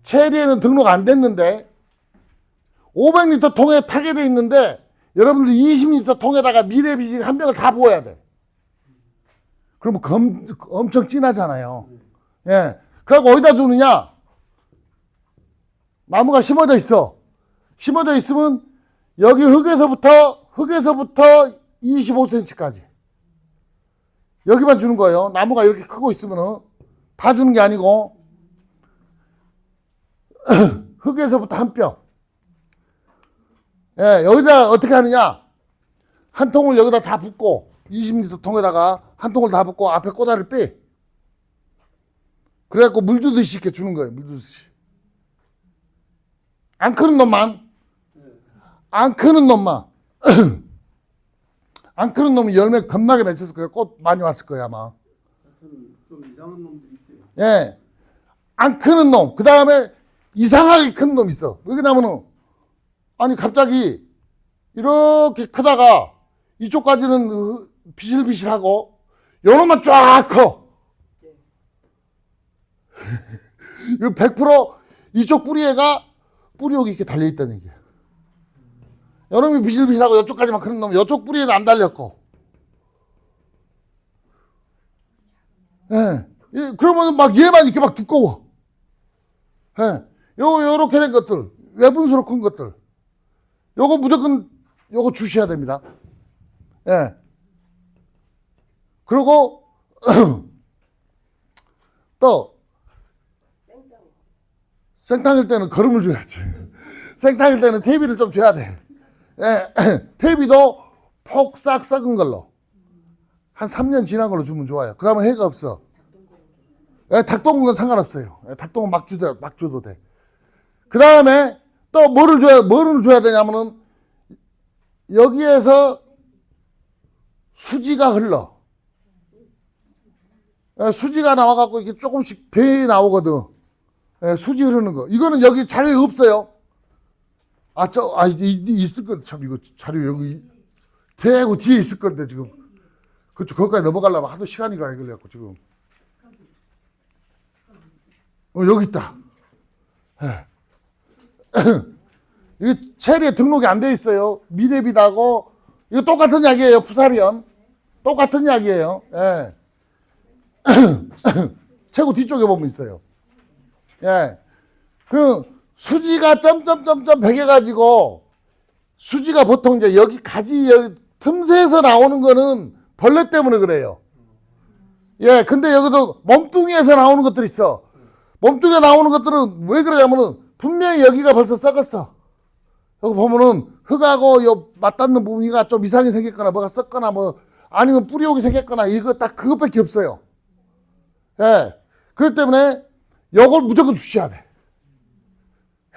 체리에는 등록 안 됐는데 500리터 통에 타게 돼 있는데 여러분들 20리터 통에다가 미래빛 한 병을 다 부어야 돼. 그러면 엄청 진하잖아요. 예. 그리고 어디다 두느냐? 나무가 심어져 있어. 심어져 있으면 여기 흙에서부터 25cm까지. 여기만 주는 거예요. 나무가 이렇게 크고 있으면은 다 주는 게 아니고 흙에서부터 한 뼘. 예, 여기다 어떻게 하느냐? 한 통을 여기다 다 붓고 20리터 통에다가 한 통을 다 붓고 앞에 꼬다리를 빼. 그래갖고 물 주듯이 이렇게 주는 거예요. 물 주듯이. 안 크는 놈만. 안 크는 놈은 열매 겁나게 맺혔을 거예요. 꽃 많이 왔을 거예요, 아마. 좀 이상한 놈들이 있대요. 예. 안 크는 놈. 그 다음에 이상하게 큰 놈 있어. 왜 그러냐면은, 아니, 갑자기 이렇게 크다가 이쪽까지는 비실비실하고, 요 놈만 쫙 커. 이거 100% 이쪽 뿌리에가 뿌리 여기 이렇게 달려있다는 얘기야. 요 놈이 비실비실하고 이쪽까지만 크는 놈, 이쪽 뿌리에는 안 달렸고. 예. 그러면 막 얘만 이렇게 막 두꺼워. 예. 요렇게 된 것들, 외분수로 큰 것들. 요거 무조건, 요거 주셔야 됩니다. 예. 그리고, 또, 생탕일 때는 거름을 줘야지. 생탕일 때는 퇴비를 좀 줘야 돼. 예. 퇴비도 폭 싹 썩은 걸로. 한 3년 지난 걸로 주면 좋아요. 그러면 해가 없어. 예, 닭똥은 상관없어요. 예, 닭똥은 막 줘도 돼. 그 다음에 또 뭐를 줘야 되냐면은 여기에서 수지가 흘러. 예, 수지가 나와갖고 이렇게 조금씩 배에 나오거든. 예, 수지 흐르는 거. 이거는 여기 자료에 없어요. 있을 건데, 참, 이거 자료 여기 대고 뒤에 있을 건데, 지금. 그쪽, 거기까지 넘어가려면 하도 시간이 가야 걸려갖고, 지금. 여기 있다. 예. 이게 체리에 등록이 안 돼 있어요. 미래빛하고, 이거 똑같은 약이에요. 푸사리온. 똑같은 약이에요. 예. 최고 뒤쪽에 보면 있어요. 예. 수지가 점점점점 베겨가지고 수지가 보통 이제 여기 가지 여기 틈새에서 나오는 거는 벌레 때문에 그래요. 예, 근데 여기도 몸뚱이에서 나오는 것들이 있어. 몸뚱이에 나오는 것들은 왜 그러냐면은 분명히 여기가 벌써 썩었어. 여기 보면은 흙하고 요 맞닿는 부분이가 좀 이상하게 생겼거나 뭐가 썩거나 뭐 아니면 뿌리옥이 생겼거나 이거 딱 그것밖에 없어요. 예, 그렇기 때문에 요걸 무조건 주셔야 돼.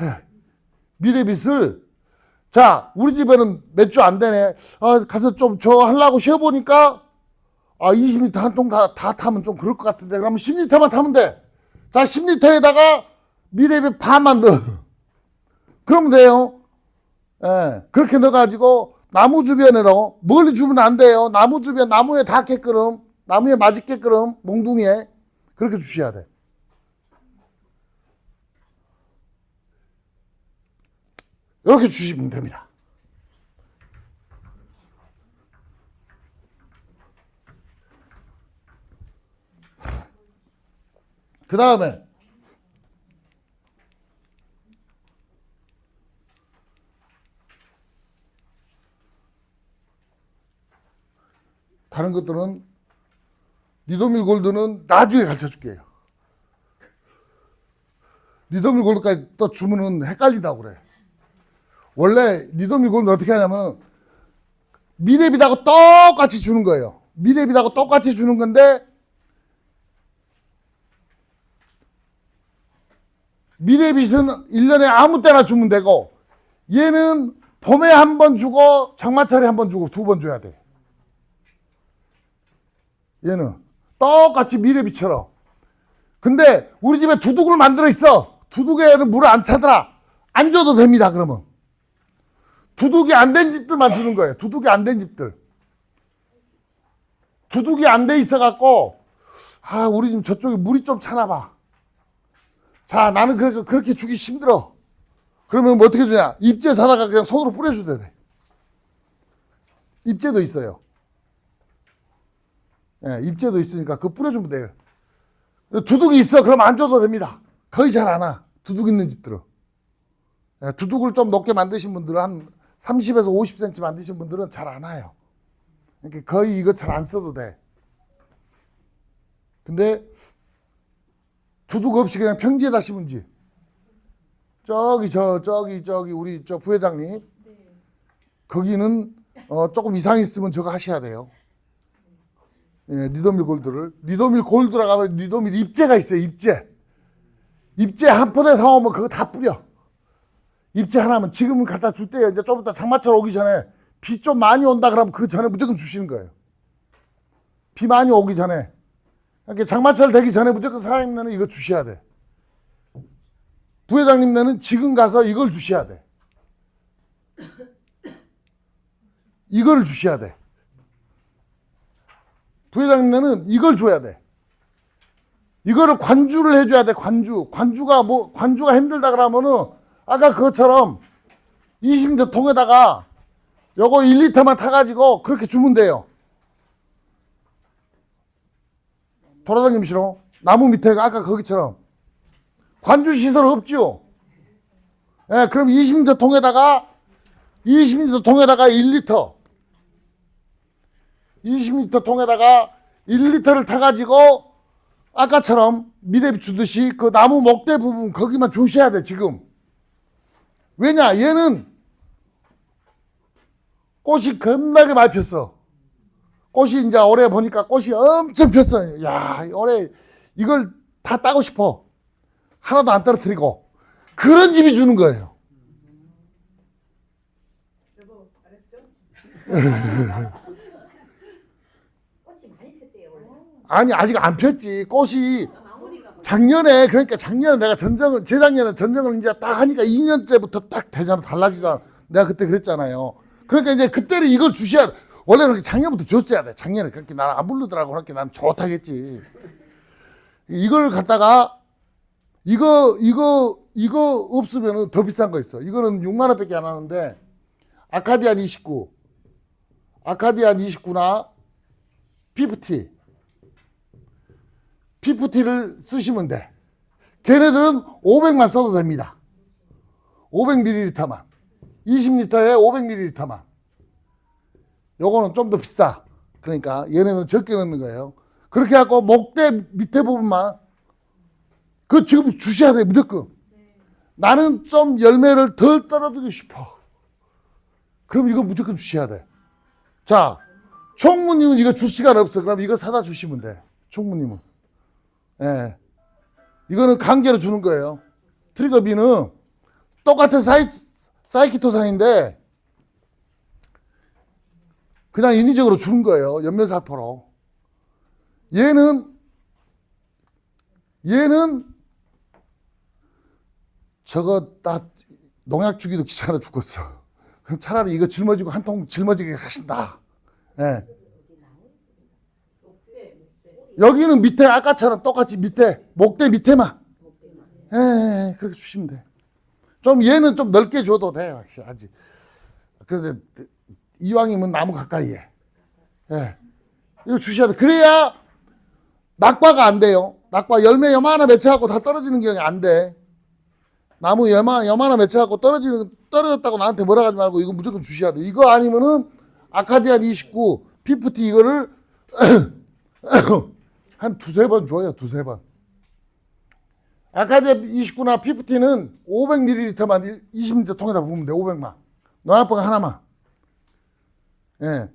예, 미래빛을 자 우리 집에는 몇 주 안 되네. 가서 좀 저 하려고 쉬어보니까 20리터 한 통 다 타면 좀 그럴 것 같은데 그러면 10리터만 타면 돼. 자 10리터에다가 미래빛 반만 넣어. 그러면 돼요. 예, 그렇게 넣어가지고 나무 주변으로 멀리 주면 안 돼요. 나무 주변 나무에 닿게끔 나무에 맞게끔 몽둥이에 그렇게 주셔야 돼. 이렇게 주시면 됩니다. 그 다음에 다른 것들은 리도밀 골드는 나중에 가르쳐 줄게요. 리도밀 골드까지 또 주면은 헷갈린다고 그래. 원래 리도밀 골드 어떻게 하냐면 미래빛하고 똑같이 주는 거예요. 미래빛하고 똑같이 주는 건데 미래빛은 1년에 아무 때나 주면 되고 얘는 봄에 한 번 주고 장마철에 한 번 주고 2번 줘야 돼. 얘는 똑같이 미래빛처럼. 근데 우리 집에 두둑을 만들어 있어. 두둑에는 물을 안 차더라. 안 줘도 됩니다. 그러면 두둑이 안 된 집들만 주는 거예요. 두둑이 안 된 집들. 두둑이 안 돼 있어 갖고 우리 집 저쪽에 물이 좀 차나 봐. 자, 나는 그렇게 주기 힘들어. 그러면 뭐 어떻게 주냐? 잎제 사다가 그냥 손으로 뿌려줘도 돼. 잎제도 있어요. 예, 잎제도 있으니까 그거 뿌려주면 돼요. 두둑이 있어. 그럼 안 줘도 됩니다. 거의 잘 안 와. 두둑 있는 집들은. 예, 두둑을 좀 높게 만드신 분들은 한 30에서 50cm 만드신 분들은 잘 안 와요. 그러니까 거의 이거 잘 안 써도 돼. 근데 두둑 없이 그냥 평지에다 심은지 저기 우리 저 부회장님 거기는 조금 이상 있으면 저거 하셔야 돼요. 예, 리도밀 골드를 리도밀 골드라고 하면 리도밀 잎제가 있어요. 잎제 한 포대 사오면 그거 다 뿌려. 잎제 하나면 지금은 갖다 줄 때요. 이제 좀 이따 장마철 오기 전에 비 좀 많이 온다 그러면 그 전에 무조건 주시는 거예요. 비 많이 오기 전에. 그러니까 장마철 되기 전에 무조건 사장님네는 이거 주셔야 돼. 부회장님네는 지금 가서 이걸 주셔야 돼. 이걸 주셔야 돼. 부회장님네는 이걸 줘야 돼. 이거를 관주를 해줘야 돼. 관주가 힘들다 그러면은 아까 그것처럼 20리터 통에다가 요거 1리터만 타가지고 그렇게 주면 돼요. 돌아다니시러 나무 밑에 아까 거기처럼 관주 시설 없죠. 예, 그럼 20리터 통에다가 1리터 20리터 통에다가 1리터를 타가지고 아까처럼 미래빛 주듯이 그 나무 목대 부분 거기만 주셔야 돼. 지금 왜냐 얘는 꽃이 겁나게 많이 폈어. 꽃이 이제 올해 보니까 꽃이 엄청 폈어요. 야, 올해 이걸 다 따고 싶어. 하나도 안 떨어뜨리고. 그런 집이 주는 거예요. 여보, 잘했죠? 꽃이 많이 폈대요, 원래. 아니, 아직 안 폈지. 꽃이 마무리가 뭐 작년에 내가 재작년에 전정을 이제 딱 하니까 2년째부터 딱 되잖아. 달라지잖아. 내가 그때 그랬잖아요. 그러니까 이제 그때는 이걸 주셔야 돼. 원래는 작년부터 줬어야 돼. 작년에 그렇게 나는 안 부르더라고. 그렇게 나는 좋다겠지. 이걸 갖다가 이거 없으면 더 비싼 거 있어. 이거는 6만 원밖에 안 하는데 아카디안 29나 피프티를 쓰시면 돼. 걔네들은 500만 써도 됩니다. 500ml만. 20리터에 500ml만. 요거는 좀 더 비싸. 그러니까 얘네는 적게 넣는 거예요. 그렇게 해갖고 목대 밑에 부분만 그 지금 주셔야 돼 무조건. 나는 좀 열매를 덜 떨어뜨리고 싶어. 그럼 이거 무조건 주셔야 돼. 자, 총무님은 이거 줄 시간 없어. 그럼 이거 사다 주시면 돼. 총무님은. 예. 이거는 강제로 주는 거예요. 트리거비는 똑같은 사이키토산인데 그냥 인위적으로 주는 거예요. 연면살포로. 얘는 저거 딱 농약 주기도 귀찮아 죽겠어. 그럼 차라리 이거 짊어지고 한 통 짊어지게 하신다. 예. 여기는 밑에 아까처럼 똑같이 밑에 목대 밑에만. 예, 그렇게 주시면 돼. 좀 얘는 좀 넓게 줘도 돼. 아직. 그런데 이왕이면 나무 가까이에. 예. 이거 주셔야 돼. 그래야 낙과가 안 돼요. 낙과 열매 요만한 맺혀갖고 다 떨어지는 경우에 안 돼. 나무 요만한 맺혀갖고 떨어졌다고 나한테 뭐라 하지 말고 이거 무조건 주셔야 돼. 이거 아니면은 아카디안 29, 피프티 이거를 한 두세 번 줘요. 두세 번. 아카디안 29나 피프티는 500ml만 20리터 통에다 부으면 돼. 500만. 농약봉 하나만. 예.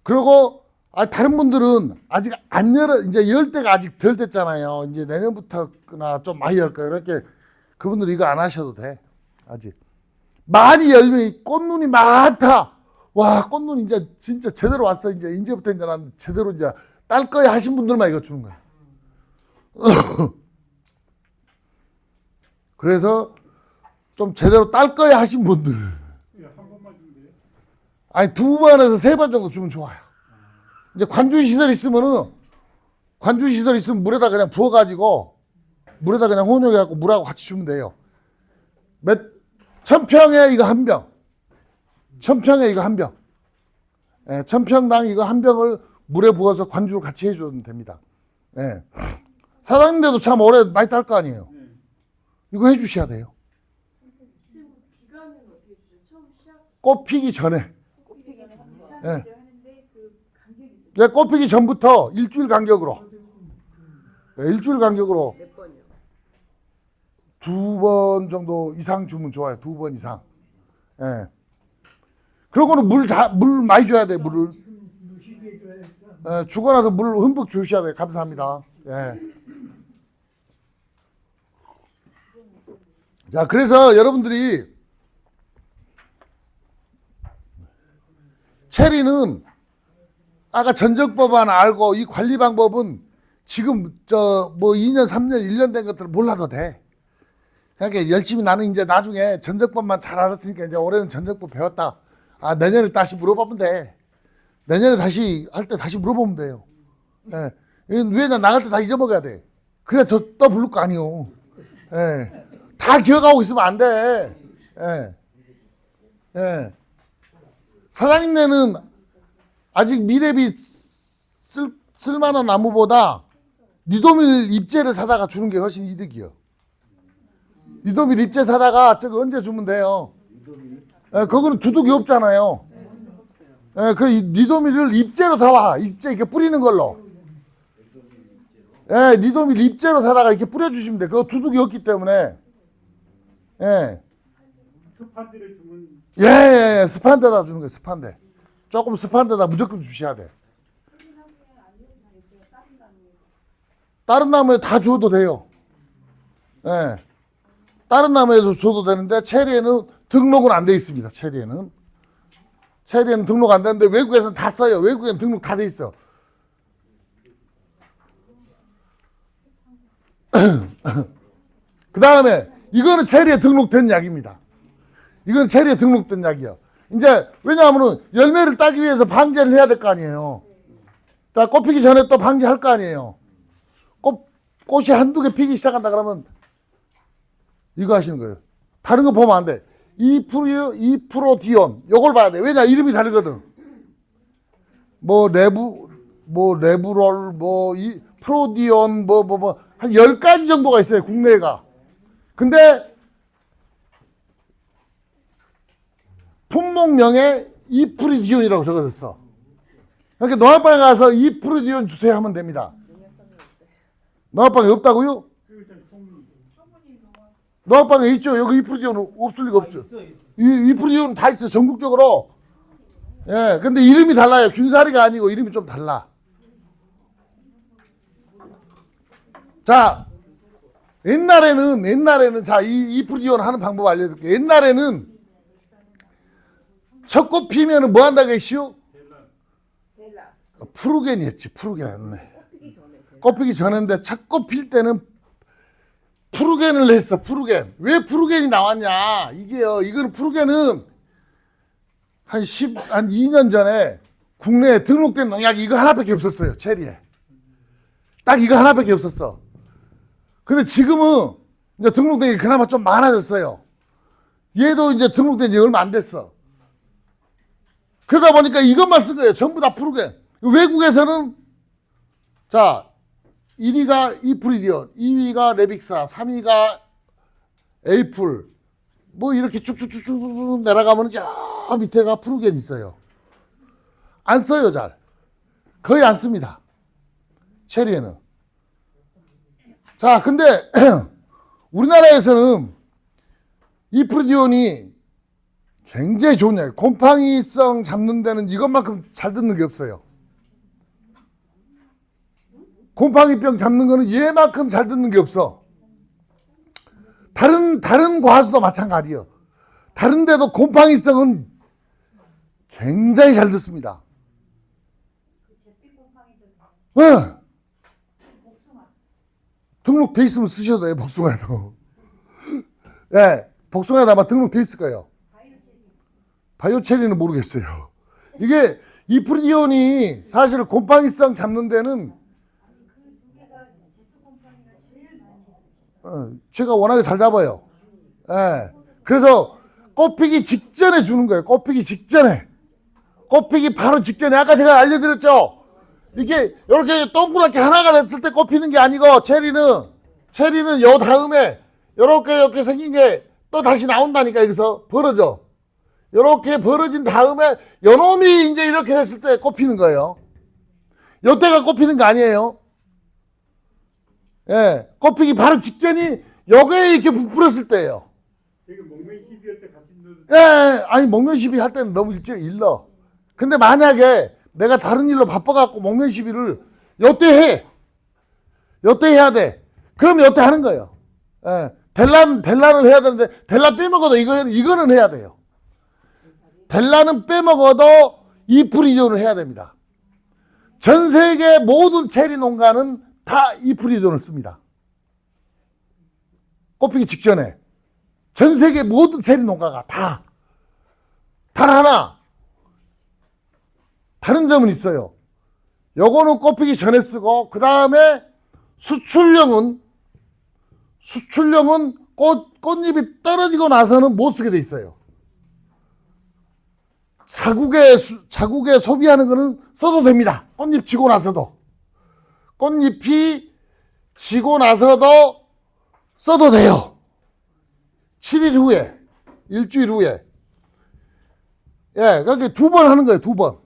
그리고 다른 분들은 아직 안 열어 이제 열 때가 아직 덜 됐잖아요. 이제 내년부터나 좀 많이 열 거예요. 이렇게 그분들 이거 안 하셔도 돼. 아직 많이 열매 꽃눈이 많다. 와 꽃눈 이제 진짜 제대로 왔어. 이제부터 이제 난 제대로 이제 딸 거야 하신 분들만 이거 주는 거야. 그래서 좀 제대로 딸 거야 하신 분들. 아니 2번에서 3번 정도 주면 좋아요. 이제 관중 시설 있으면 물에다 그냥 부어가지고 물에다 그냥 혼용해갖고 물하고 같이 주면 돼요. 1000평에 이거 한 병. 1000평에 이거 한 병. 예, 1000평당 이거 한 병을 물에 부어서 관주를 같이 해주면 됩니다. 예. 사장님들도 참 오래 많이 딸 거 아니에요. 이거 해주셔야 돼요. 기간은 어떻게 주죠? 처음 시작 꽃 피기 전에. 예. 하는데 그 간격이 있어요. 예, 꽃 피기 전부터 일주일 간격으로. 예, 일주일 간격으로. 몇 번이요? 2번 정도 이상 주면 좋아요. 2번 이상. 예. 그러고는 물 많이 줘야 돼, 물을. 예, 주고 나서 물 흠뻑 주셔야 돼. 감사합니다. 예. 자, 그래서 여러분들이 체리는 아까 전정법만 알고 이 관리 방법은 지금 2년, 3년, 1년 된 것들을 몰라도 돼. 그러니까 열심히 나는 이제 나중에 전정법만 잘 알았으니까 이제 올해는 전정법 배웠다. 내년에 다시 물어보면 돼. 내년에 다시 할 때 다시 물어보면 돼요. 예. 왜냐 나갈 때 다 잊어먹어야 돼. 그래 또 부를 거 아니요. 예. 다 기억하고 있으면 안 돼. 예. 예. 사장님네는 아직 미래비 쓸만한 나무보다 니도밀 잎제를 사다가 주는 게 훨씬 이득이요. 니도밀 잎제 사다가 저거 언제 주면 돼요. 예, 그거는 두둑이 없잖아요. 예, 그 니도밀을 잎제로 사와. 잎제 이렇게 뿌리는 걸로. 예, 니도밀 잎제로 사다가 이렇게 뿌려주시면 돼. 그거 두둑이 없기 때문에. 예. 스판지를 주면 예, 습한 데다 주는 거예요, 습한 데. 조금 습한 데다 무조건 주셔야 돼. 다른 나무에 다 줘도 돼요. 예. 다른 나무에도 줘도 되는데, 체리에는 등록은 안 돼 있습니다, 체리에는 등록 안 되는데, 외국에서는 다 써요. 외국에는 등록 다 돼 있어. 그 다음에, 이거는 체리에 등록된 약입니다. 이건 체리에 등록된 약이야. 이제 왜냐하면 열매를 따기 위해서 방제를 해야 될 거 아니에요. 자, 꽃 피기 전에 또 방제할 거 아니에요. 꽃이 한두 개 피기 시작한다 그러면 이거 하시는 거예요. 다른 거 보면 안 돼. 이프로디온 요걸 봐야 돼. 왜냐 이름이 다르거든. 레브롤 프로디온 한 10가지 정도가 있어요. 국내가. 근데 품목명에 이프리디온이라고 적어졌어. 그러니까 농약방에 가서 이프리디온 주세요 하면 됩니다. 농약방에 없다고요? 농약방에 있죠. 여기 이프리디온 없을 리가 없죠. 이프리디온 다 있어, 전국적으로. 예, 근데 이름이 달라요. 균사리가 아니고 이름이 좀 달라. 자, 옛날에는 자, 이프리디온 하는 방법 알려드릴게요. 옛날에는 첫 꽃 피면은 뭐 한다고 했시오? 프루겐이었지, 프루겐. 꽃피기 전인데 첫 꽃 필 때는 프루겐을 했어, 프루겐. 왜 프루겐이 나왔냐? 이거는 프루겐은 한 2년 전에 국내에 등록된 농약이 이거 하나밖에 없었어요, 체리에. 딱 이거 하나밖에 없었어. 근데 지금은 이제 등록된 게 그나마 좀 많아졌어요. 얘도 이제 등록된 지 얼마 안 됐어. 그러다 보니까 이것만 쓴 거예요. 전부 다 프루겐. 외국에서는 자, 1위가 이프리디온, 2위가 레빅사, 3위가 에이플, 뭐 이렇게 쭉쭉쭉쭉 내려가면 저 밑에가 프루겐 있어요. 안 써요, 잘. 거의 안 씁니다. 체리에는. 자, 근데 우리나라에서는 이프리디온이 굉장히 좋은 약. 곰팡이성 잡는 데는 이것만큼 잘 듣는 게 없어요. 곰팡이병 잡는 거는 얘만큼 잘 듣는 게 없어. 다른 과수도 마찬가지예요. 다른 데도 곰팡이성은 굉장히 잘 듣습니다. 네. 등록돼 있으면 쓰셔도 돼요, 복숭아에도. 네, 복숭아에도 아마 등록돼 있을 거예요. 바이오체리는 모르겠어요. 이게 이프리디온이 사실 곰팡이성 잡는 데는 제가 워낙에 잘 잡아요. 예. 그래서 꽃피기 직전에 주는 거예요. 꽃피기 직전에. 꽃피기 바로 직전에. 아까 제가 알려드렸죠. 이게 이렇게 동그랗게 하나가 됐을 때 꽃피는 게 아니고 체리는 요 다음에 이렇게 생긴 게 또 다시 나온다니까. 여기서 벌어져. 이렇게 벌어진 다음에 요놈이 이제 이렇게 됐을 때 꽃피는 거예요. 요때가 꽃피는 거 아니에요. 예, 꽃피기 바로 직전이 여기에 이렇게 부풀었을 때예요. 되게 목매 시비할 때 같이 넣어도 예, 아니 목면 시비 할 때는 너무 일찍 일러. 근데 만약에 내가 다른 일로 바빠갖고 목면 시비를 요때 해야 돼. 그럼 요때 하는 거예요. 예, 델란을 해야 되는데 델란 빼먹어도 이거는 해야 돼요. 델란은 빼먹어도 이프리디온을 해야 됩니다. 전 세계 모든 체리 농가는 다 이프리디온을 씁니다. 꽃피기 직전에. 전 세계 모든 체리 농가가 다. 단 하나. 다른 점은 있어요. 요거는 꽃피기 전에 쓰고, 그 다음에 수출용은 꽃잎이 떨어지고 나서는 못 쓰게 돼 있어요. 자국에 소비하는 거는 써도 됩니다. 꽃잎 지고 나서도. 꽃잎이 지고 나서도 써도 돼요. 7일 후에, 일주일 후에. 예, 그러니까 2번 하는 거예요, 2번.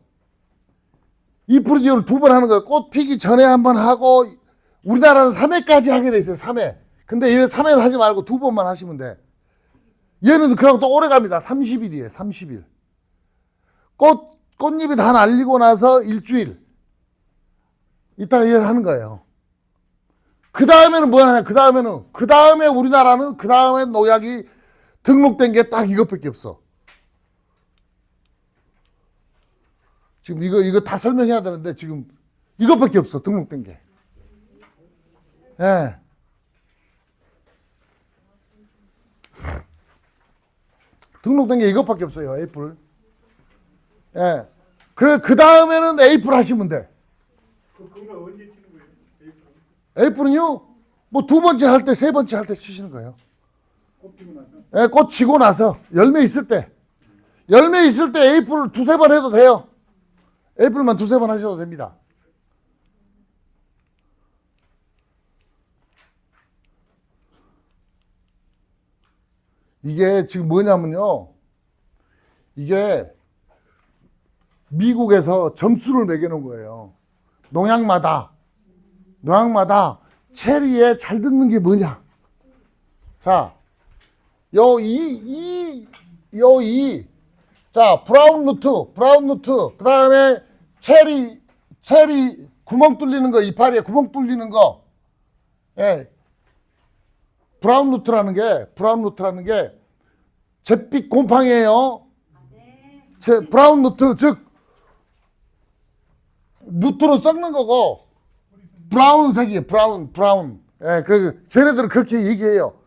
이프리디온을 2번 하는 거예요. 꽃 피기 전에 한번 하고, 우리나라는 3회까지 하게 돼 있어요, 3회. 근데 얘는 3회를 하지 말고 2번만 하시면 돼. 얘는 그러고 또 오래 갑니다. 30일이에요, 30일. 꽃잎이 다 날리고 나서 일주일. 이따가 얘를 하는 거예요. 그 다음에는 뭐 하냐? 그 다음에 우리나라는 그 다음에 농약이 등록된 게 딱 이것밖에 없어. 지금 이거 다 설명해야 되는데 지금 이것밖에 없어. 등록된 게. 예. 등록된 게 이것밖에 없어요. 에이플. 예. 그래, 그 다음에는 에이플 하시면 돼. 그거 언제 치는 거예요? 에이플은요, 뭐 2번째 할 때, 3번째 할 때 치시는 거예요. 꽃 피고 나서? 예, 꽃 지고 나서, 열매 있을 때. 열매 있을 때 에이플 2-3번 해도 돼요. 에이플만 2-3번 하셔도 됩니다. 이게 지금 뭐냐면요. 이게 미국에서 점수를 매겨놓은 거예요. 농약마다 체리에 잘 듣는 게 뭐냐. 자, 자, 브라운 루트, 그 다음에 체리 구멍 뚫리는 거, 이파리에 구멍 뚫리는 거, 예. 브라운 루트라는 게 잿빛 곰팡이에요. 브라운 루트, 즉 루트로 썩는 거고, 브라운색이에요. 브라운. 예, 쟤네들은 그렇게 얘기해요.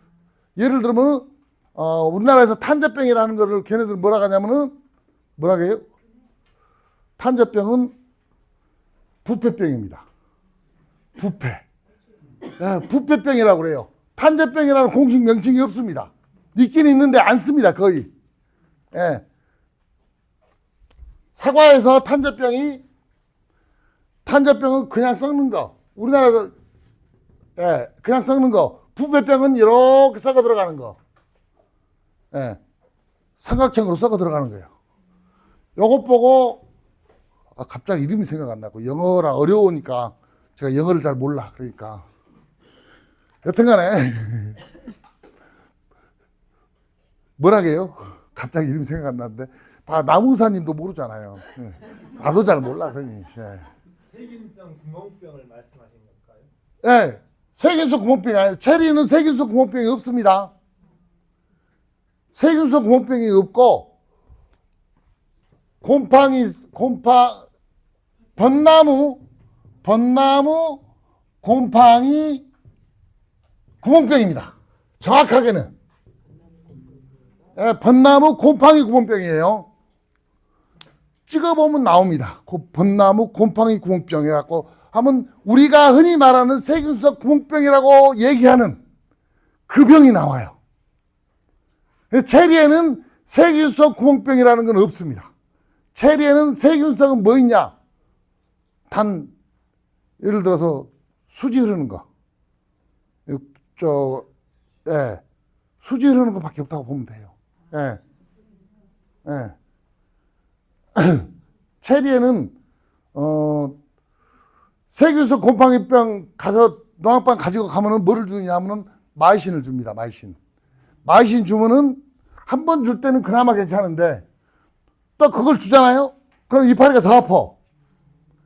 예를 들면, 우리나라에서 탄저병이라는 거를 걔네들 뭐라고 하냐면은, 뭐라고 해요? 탄저병은 부패병입니다. 예, 부패병이라고 그래요. 탄저병이라는 공식 명칭이 없습니다. 있긴 있는데 안 씁니다, 거의. 예. 사과에서 탄저병은 그냥 썩는 거. 우리나라에서, 예, 그냥 썩는 거. 부패병은 이렇게 썩어 들어가는 거. 예. 삼각형으로 썩어 들어가는 거예요. 요것 보고, 갑자기 이름이 생각 안 나고, 영어라 어려우니까, 제가 영어를 잘 몰라. 그러니까. 여튼 간에, 뭐라게요? 갑자기 이름이 생각 안 나는데, 나무사님도 모르잖아요. 예. 나도 잘 몰라, 그러니. 예. 세균성 구멍병을 말씀하신 걸까요? 예. 세균성 구멍병이 아니에요. 체리는 세균성 구멍병이 없습니다. 세균성 구멍병이 없고, 벚나무, 곰팡이, 구멍병입니다. 정확하게는. 예, 벚나무, 곰팡이 구멍병이에요. 찍어보면 나옵니다. 벚나무, 곰팡이 구멍병 해갖고 하면 우리가 흔히 말하는 세균성 구멍병이라고 얘기하는 그 병이 나와요. 체리에는 세균성 구멍병이라는 건 없습니다. 체리에는 세균성은 뭐 있냐? 예를 들어서 수지 흐르는 거. 예. 수지 흐르는 것밖에 없다고 보면 돼요. 예. 예. 체리에는, 세균성 곰팡이병 가서 농약방 가지고 가면은 뭐를 주느냐 하면은 마이신을 줍니다. 마이신 주면은 한 번 줄 때는 그나마 괜찮은데 또 그걸 주잖아요? 그럼 이파리가 더 아파.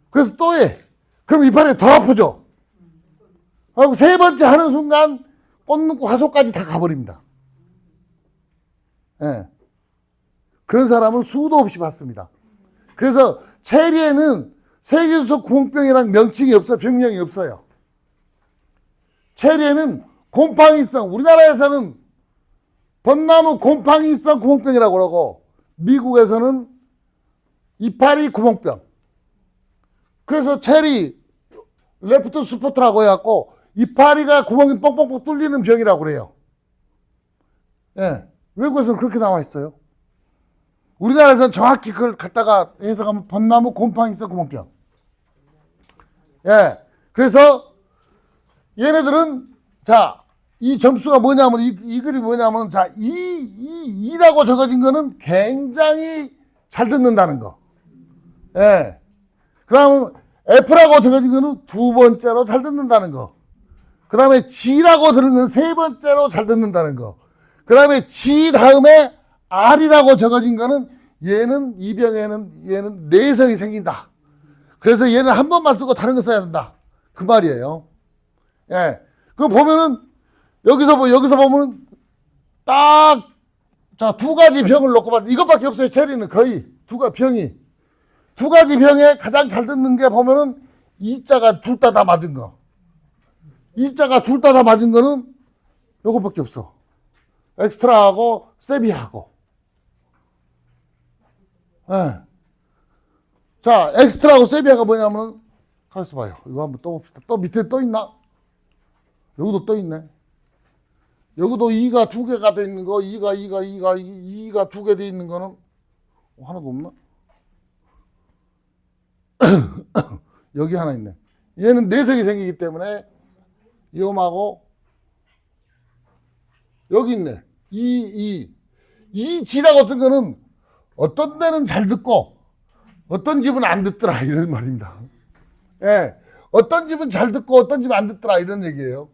그래서 또 해. 그럼 이파리가 더 아프죠? 그리고 세 번째 하는 순간 꽃눈고 화소까지 다 가버립니다. 예. 그런 사람을 수도 없이 봤습니다. 그래서 체리에는 세균성 구멍병이라는 명칭이 없어요. 병명이 없어요. 체리에는 곰팡이성, 우리나라에서는 벚나무 곰팡이성 구멍병이라고 그러고 미국에서는 이파리 구멍병. 그래서 체리 레프트 스포트라고 해갖고 이파리가 구멍이 뻥뻥뻥 뚫리는 병이라고 그래요. 예. 외국에서는 그렇게 나와 있어요. 우리나라에서는 정확히 그걸 갖다가 해석하면 벚나무 곰팡이성 구멍병. 예. 그래서 얘네들은 자, 이 점수가 뭐냐면 이 글이 뭐냐면 자, 이라고 적어진 거는 굉장히 잘 듣는다는 거. 예. 그다음 F라고 적어진 거는 두 번째로 잘 듣는다는 거. 그다음에 G라고 들은 건 세 번째로 잘 듣는다는 거. 그다음에 G 다음에 R이라고 적어진 거는 이 병에는 얘는 내성이 생긴다. 그래서 얘는 한 번만 쓰고 다른 거 써야 된다. 그 말이에요. 예. 그 보면은 여기서 보면은 딱 자, 두 가지 병을 놓고 봤는데 이것밖에 없어요. 체리는 거의 두 가지 병에 가장 잘 듣는 게 보면은 이자가 둘 다 맞은 거. 이자가 둘 다 맞은 거는 요것밖에 없어. 엑스트라하고 세비하고. 예. 자, 엑스트라하고 세비하가 뭐냐면 가만있어 봐요. 이거 한번 떠봅시다. 또 밑에 떠 있나? 여기도 떠 있네. 여기도 2가 두 개가 돼 있는 거, 2가 두 개 돼 있는 거는 하나도 없나? 여기 하나 있네. 얘는 내색이 생기기 때문에 이음하고 여기 있네. 이 G라고 쓴 거는 어떤 데는 잘 듣고 어떤 집은 안 듣더라 이런 말입니다. 예, 어떤 집은 잘 듣고 어떤 집은 안 듣더라 이런 얘기예요.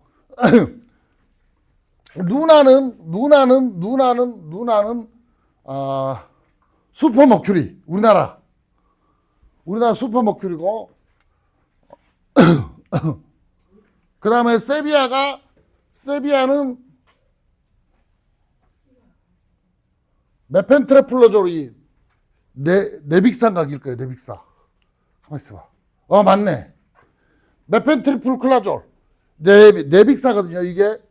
누나는 슈퍼 머큐리 우리나라 슈퍼 머큐리고 그 다음에 세비야는 메펜트레플로졸이 네빅사각일 거예요. 네빅사. 가만 있어봐. 맞네. 메펜트레플클라졸 네빅사거든요. 이게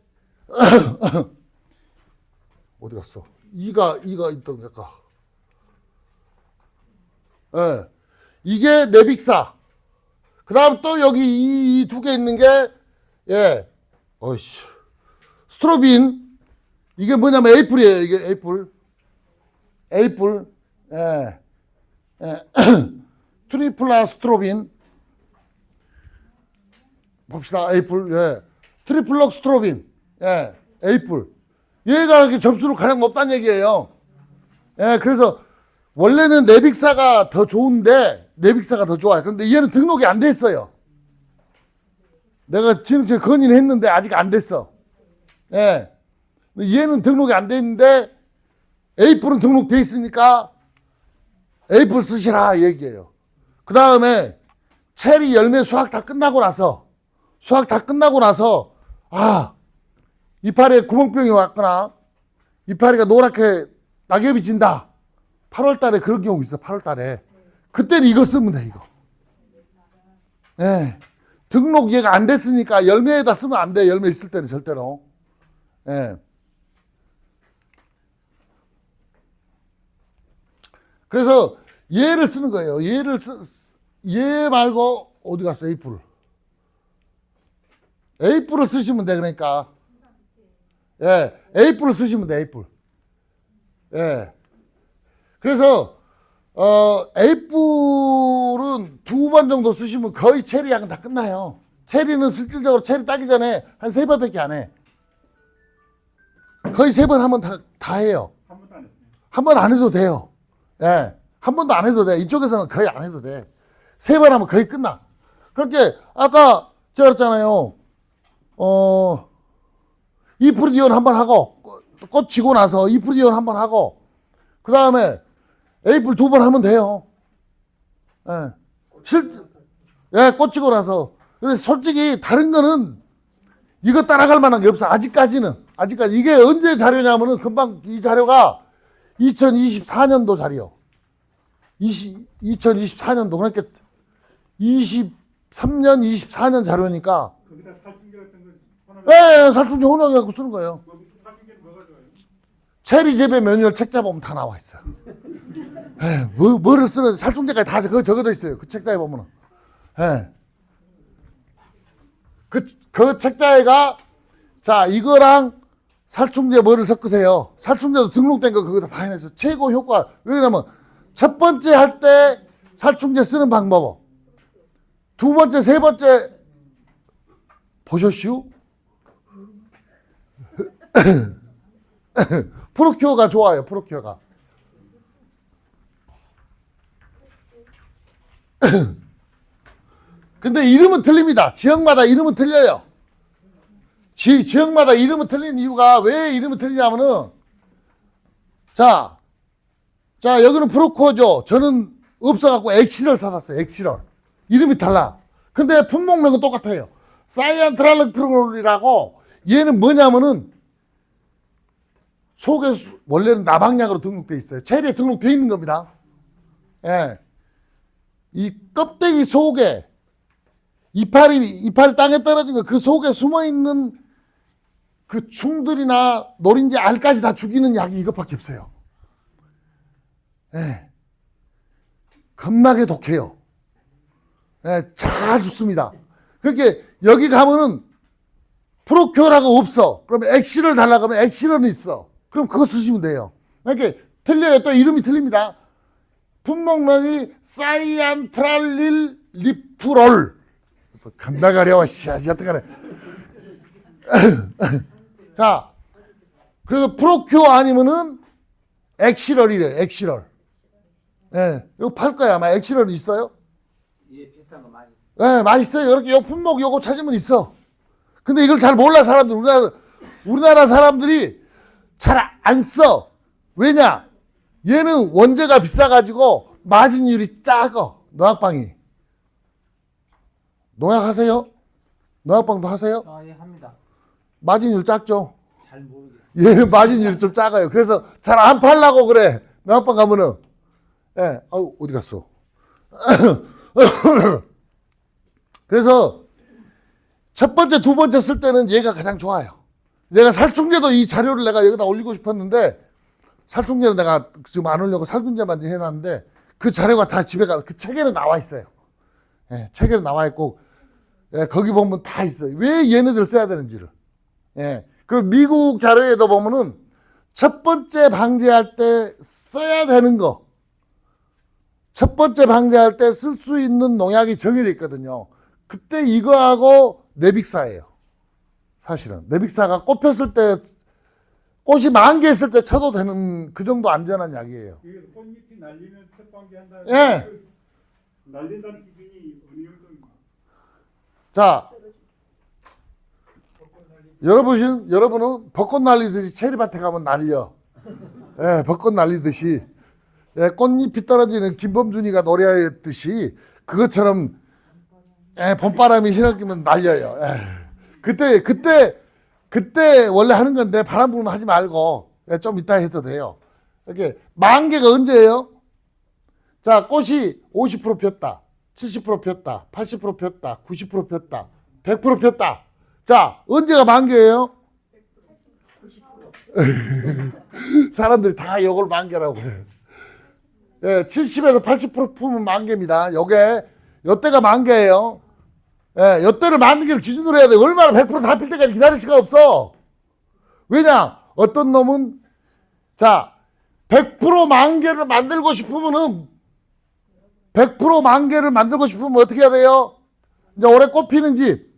어디 갔어? 이가 있던 데가. 예, 이게 네빅사. 그 다음 또 여기 이 두 개 있는 게, 예, 스트로빈. 이게 뭐냐면 에이플이에요. 이게 에이플. 예. 트리플라 스트로빈. 봅시다. 에이플. 예. 트리플럭 스트로빈. 예. 에이플. 얘가 이렇게 점수를 가장 높다는 얘기예요. 예. 그래서 원래는 네빅사가 더 좋은데, 네빅사가 더 좋아요. 그런데 얘는 등록이 안 됐어요. 내가 지금 건의를 했는데 아직 안 됐어. 예. 얘는 등록이 안 됐는데, 에이플은 등록돼 있으니까 에이플 쓰시라 얘기예요. 그 다음에 체리 열매 수확 다 끝나고 나서 이파리에 구멍병이 왔거나 이파리가 노랗게 낙엽이 진다. 8월 달에 그런 경우 있어. 8월 달에. 그때는 이거 쓰면 돼. 이거. 예. 등록 얘가 안 됐으니까 열매에다 쓰면 안 돼. 열매 있을 때는 절대로. 예. 그래서 얘를 쓰는 거예요. 얘 말고 어디 갔어? 에이플을 쓰시면 돼. 그러니까 예, 에이플을 쓰시면 돼. 에이플. 예. 그래서 에이플은 2번 정도 쓰시면 거의 체리 약은 다 끝나요. 체리는 실질적으로 체리 따기 전에 한 3번밖에 안 해. 거의 3번 하면 다 해요. 한 번 안 해도 돼요. 예, 한 번도 안 해도 돼. 이쪽에서는 거의 안 해도 돼. 3번 하면 거의 끝나. 그렇게 아까 제가 그랬잖아요. 이프리디온 한번 하고 꽃 지고 나서 이프리디온 한번 하고 그 다음에 에이플 2번 하면 돼요. 예, 꽃 지고 나서. 근데 솔직히 다른 거는 이거 따라갈 만한 게 없어. 아직까지는. 이게 언제 자료냐면은 금방 이 자료가 2024년도 자료. 2024년도. 그러니까 23년, 24년 자료니까. 거기다 살충제 같은 거 예, 살충제 혼합해 갖고 쓰는 거예요. 살충제는 뭐가 좋아요? 체리 재배 매뉴얼 책자 보면 다 나와 있어요. 예, 뭐를 쓰는 살충제까지 다 적어져 있어요. 그 책자에 보면은. 예. 그 책자에가 자, 이거랑 살충제 뭐를 섞으세요. 살충제도 등록된 거 그거 다 해내서 최고 효과. 왜냐면 첫 번째 할 때 살충제 쓰는 방법. 2번째, 3번째 보셨슈? 프로큐어가 좋아요. 프로큐어가. 근데 이름은 틀립니다. 지역마다 이름은 틀려요. 지역마다 이름은 틀린 이유가 왜 이름은 틀리냐면은 자 여기는 프로큐어죠. 저는 없어갖고 엑시럴 사놨어요. 엑시럴. 이름이 달라. 근데 품목명은 똑같아요. 사이안트랄렉프로롤이라고 얘는 뭐냐면은 속에 원래는 나방약으로 등록돼 있어요. 체리에 등록돼 있는 겁니다. 예. 이 껍데기 속에 이파리 땅에 떨어진 거 그 속에 숨어 있는 그 충들이나 노린지 알까지 다 죽이는 약이 이것밖에 없어요. 예. 겁나게 독해요. 예, 잘 죽습니다. 그렇게 여기 가면은 프로큐어라고 없어. 그러면 엑시를 달라고 하면 엑시런이 있어. 그럼 그거 쓰시면 돼요. 이렇게 틀려요. 또 이름이 틀립니다. 품목명이 사이안트랄릴 리프롤. 겁나 가려워. 어떡하네. 자, 그래서 프로큐어 아니면은 엑시럴이래요. 엑시럴. 예, 이거 팔 거야. 아마 액실은 있어요? 예, 비슷한 거 많이 있어요. 예, 맛있어요. 이렇게 요 품목 요거 찾으면 있어. 근데 이걸 잘 몰라 사람들. 우리나라 사람들이 잘 안 써. 왜냐? 얘는 원재가 비싸가지고 마진율이 작어. 농약빵이. 농약하세요? 농약빵도 하세요? 아, 예, 합니다. 마진율 작죠? 잘 모르겠어요. 얘는 마진율이 좀 작아요. 그래서 잘 안 팔라고 그래. 농약빵 가면은. 예, 아우, 어디 갔어? 그래서 첫 번째, 두 번째 쓸 때는 얘가 가장 좋아요. 내가 살충제도 이 자료를 내가 여기다 올리고 싶었는데 살충제는 내가 지금 안 올려고 살균제만 해놨는데 그 자료가 다 집에 그 책에는 나와 있어요. 예, 책에는 나와 있고 예, 거기 보면 다 있어요. 왜 얘네들 써야 되는지를. 예, 그리고 미국 자료에도 보면은 첫 번째 방제할 때 써야 되는 거. 첫 번째 방제할 때 쓸 수 있는 농약이 정해져 있거든요. 그때 이거하고 레빅사예요. 사실은 레빅사가 꽃 폈을 때 꽃이 만개했을 때 쳐도 되는 그 정도 안전한 약이에요. 이게 꽃잎이 날리면 첫 방개 한다. 예. 날린다는 기준이 어느 정도입니까? 자, 여러분은 벚꽃 날리듯이 체리밭에 가면 날려. 예, 벚꽃 날리듯이. 예, 꽃잎이 떨어지는 김범준이가 노래했듯이 그것처럼 예, 봄바람이 휘날리면 날려요. 예. 그때 원래 하는 건데 바람 불면 하지 말고 예, 좀 이따 해도 돼요. 이렇게 만개가 언제예요? 자, 꽃이 50% 폈다, 70% 폈다, 80% 폈다, 90% 폈다, 100% 폈다. 자, 언제가 만개예요? 사람들이 다 이걸 만개라고 그래요. 예, 70에서 80% 품은 만개입니다. 요때가 만개예요. 예, 요때를 만개를 기준으로 해야 돼. 얼마나 100% 다 필 때까지 기다릴 시간 없어. 왜냐? 어떤 놈은 자, 100% 만개를 만들고 싶으면은 100% 만개를 만들고 싶으면 어떻게 해야 돼요? 이제 올해 꽃 피는 집,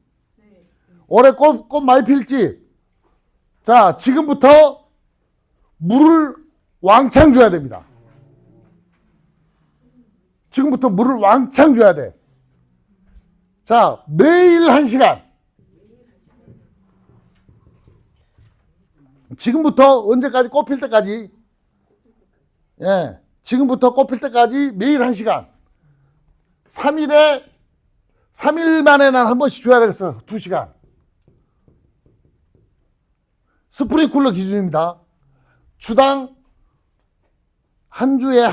올해 꽃 많이 필 집. 자, 지금부터 물을 왕창 줘야 됩니다. 지금부터 물을 왕창 줘야 돼. 자, 매일 1시간. 지금부터 언제까지 꽃필 때까지. 예. 지금부터 꽃필 때까지 매일 1시간. 3일 만에 난 한 번씩 줘야 되겠어. 2시간. 스프링클러 기준입니다. 주당 한 주에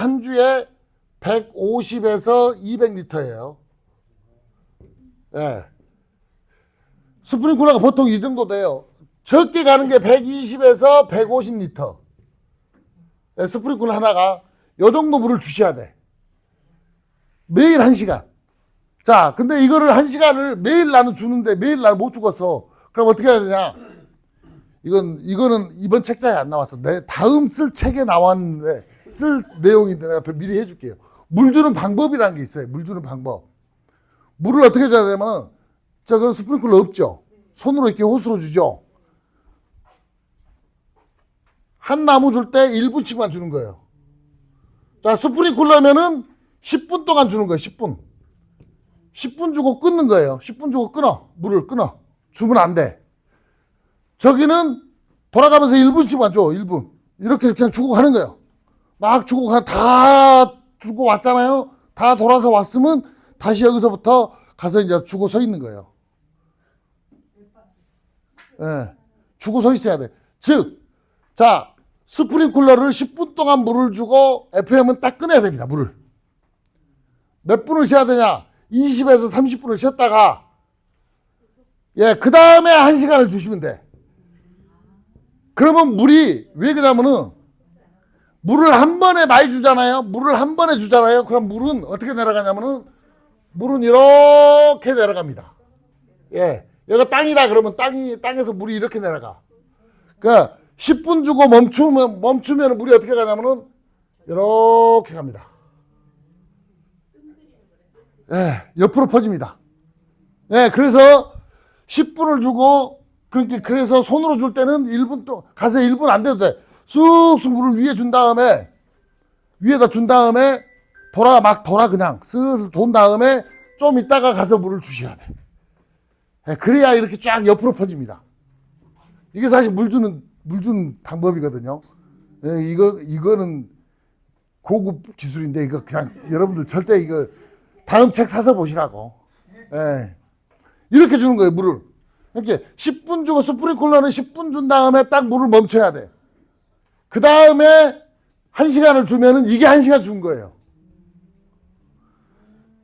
150에서 200리터예요. 예. 스프링클러가 보통 이 정도 돼요. 적게 가는 게 120에서 150리터. 예, 스프링클러 하나가 요 정도 물을 주셔야 돼. 매일 1시간. 자, 근데 이거를 1시간을 매일 나는 주는데 매일 나는 못 주겠어. 그럼 어떻게 해야 되냐? 이거는 이번 책자에 안 나왔어. 내 다음 쓸 책에 나왔는데 쓸 내용인데 내가 더 미리 해줄게요. 물 주는 방법이라는 게 있어요. 물 주는 방법. 물을 어떻게 줘야 되냐면, 저건 스프링클러 없죠? 손으로 이렇게 호스로 주죠? 한 나무 줄 때 1분씩만 주는 거예요. 자, 스프링클러면은 10분 동안 주는 거예요. 10분. 10분 주고 끊는 거예요. 10분 주고 끊어. 물을 끊어. 주면 안 돼. 저기는 돌아가면서 1분씩만 줘. 1분. 이렇게 그냥 주고 가는 거예요. 막 주고 다 주고 왔잖아요. 다 돌아서 왔으면 다시 여기서부터 가서 이제 주고 서 있는 거예요. 예. 주고 서 있어야 돼. 즉, 자, 스프링클러를 10분 동안 물을 주고 FM은 딱 끊어야 됩니다. 물을. 몇 분을 쉬어야 되냐? 20에서 30분을 쉬었다가 예, 그 다음에 1시간을 주시면 돼. 그러면 물이 왜 그러냐면은 물을 한 번에 많이 주잖아요. 물을 한 번에 주잖아요. 그럼 물은 어떻게 내려가냐면은 물은 이렇게 내려갑니다. 예. 여기가 땅이다 그러면 땅에서 물이 이렇게 내려가. 그러니까 10분 주고 멈추면 물이 어떻게 가냐면은 이렇게 갑니다. 예, 옆으로 퍼집니다. 예, 그래서 10분을 주고 그래서 손으로 줄 때는 1분 또 가서 1분 안 돼도 돼. 쑥쑥 물을 위에 준 다음에 위에다 준 다음에 막 돌아 그냥 슬슬 돈 다음에 좀 있다가 가서 물을 주셔야 돼. 예, 그래야 이렇게 쫙 옆으로 퍼집니다. 이게 사실 물 주는 방법이거든요. 예, 이거는 고급 기술인데 이거 그냥 여러분들 절대 이거 다음 책 사서 보시라고. 예. 이렇게 주는 거예요, 물을. 이렇게 10분 주고 스프링클러는 10분 준 다음에 딱 물을 멈춰야 돼. 그 다음에 1시간을 주면은 이게 1시간 준 거예요.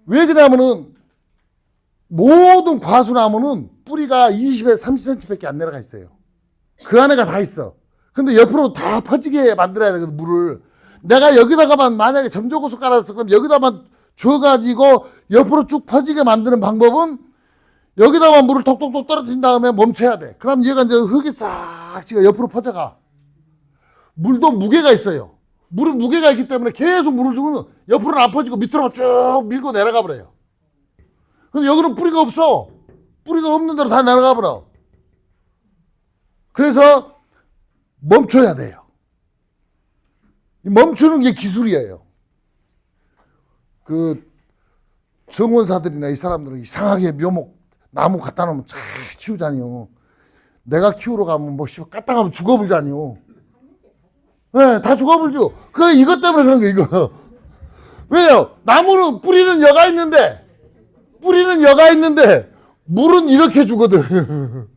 왜 그러냐면은 모든 과수나무는 뿌리가 20에서 30cm밖에 안 내려가 있어요. 그 안에가 다 있어. 근데 옆으로 다 퍼지게 만들어야 되거든, 물을. 내가 여기다가만 만약에 점조고수 깔았어. 그럼 여기다만 줘가지고 옆으로 쭉 퍼지게 만드는 방법은 여기다만 물을 톡톡톡 떨어뜨린 다음에 멈춰야 돼. 그럼 얘가 이제 흙이 싹 지가 옆으로 퍼져가. 물도 무게가 있어요. 물은 무게가 있기 때문에 계속 물을 주면 옆으로는 안 퍼지고 밑으로만 쭉 밀고 내려가 버려요. 근데 여기는 뿌리가 없어. 뿌리가 없는 대로 다 내려가 버려. 그래서 멈춰야 돼요. 멈추는 게 기술이에요. 그 정원사들이나 이 사람들은 이상하게 묘목 나무 갖다 놓으면 잘 키우잖아요. 내가 키우러 가면 뭐 갖다 가면 죽어불잖아요. 네, 다 죽어불죠. 그 이것 때문에 그런 거 이거. 왜요? 나무는 뿌리는 여가 있는데 물은 이렇게 주거든.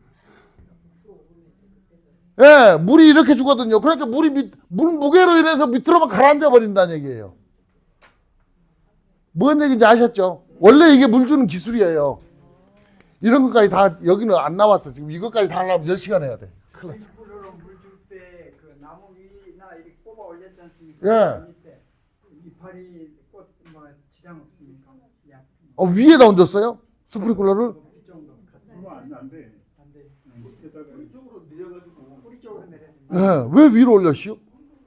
예, 네, 물이 이렇게 주거든요. 그러니까 물 무게로 인해서 밑으로만 가라앉아 버린다는 얘기예요. 뭔 얘기인지 아셨죠? 원래 이게 물 주는 기술이에요. 이런 것까지 다 여기는 안 나왔어. 지금 이것까지 다 하려면 10시간 해야 돼. 큰일 났어. 일부러 물 줄 때 그 나무 위나 이렇게 꼽아 올렸지 않습니까? 예. 밑에 이파리 꽃 뭐 지장 없습니까? 야, 위에다 얹었어요? 스프링클러를? 이 정도. 그러면 안 돼. 안 돼. 밑에다가 이쪽으로 내려가지고 뿌리 쪽으로 내려. 네, 왜 위로 올렸시오?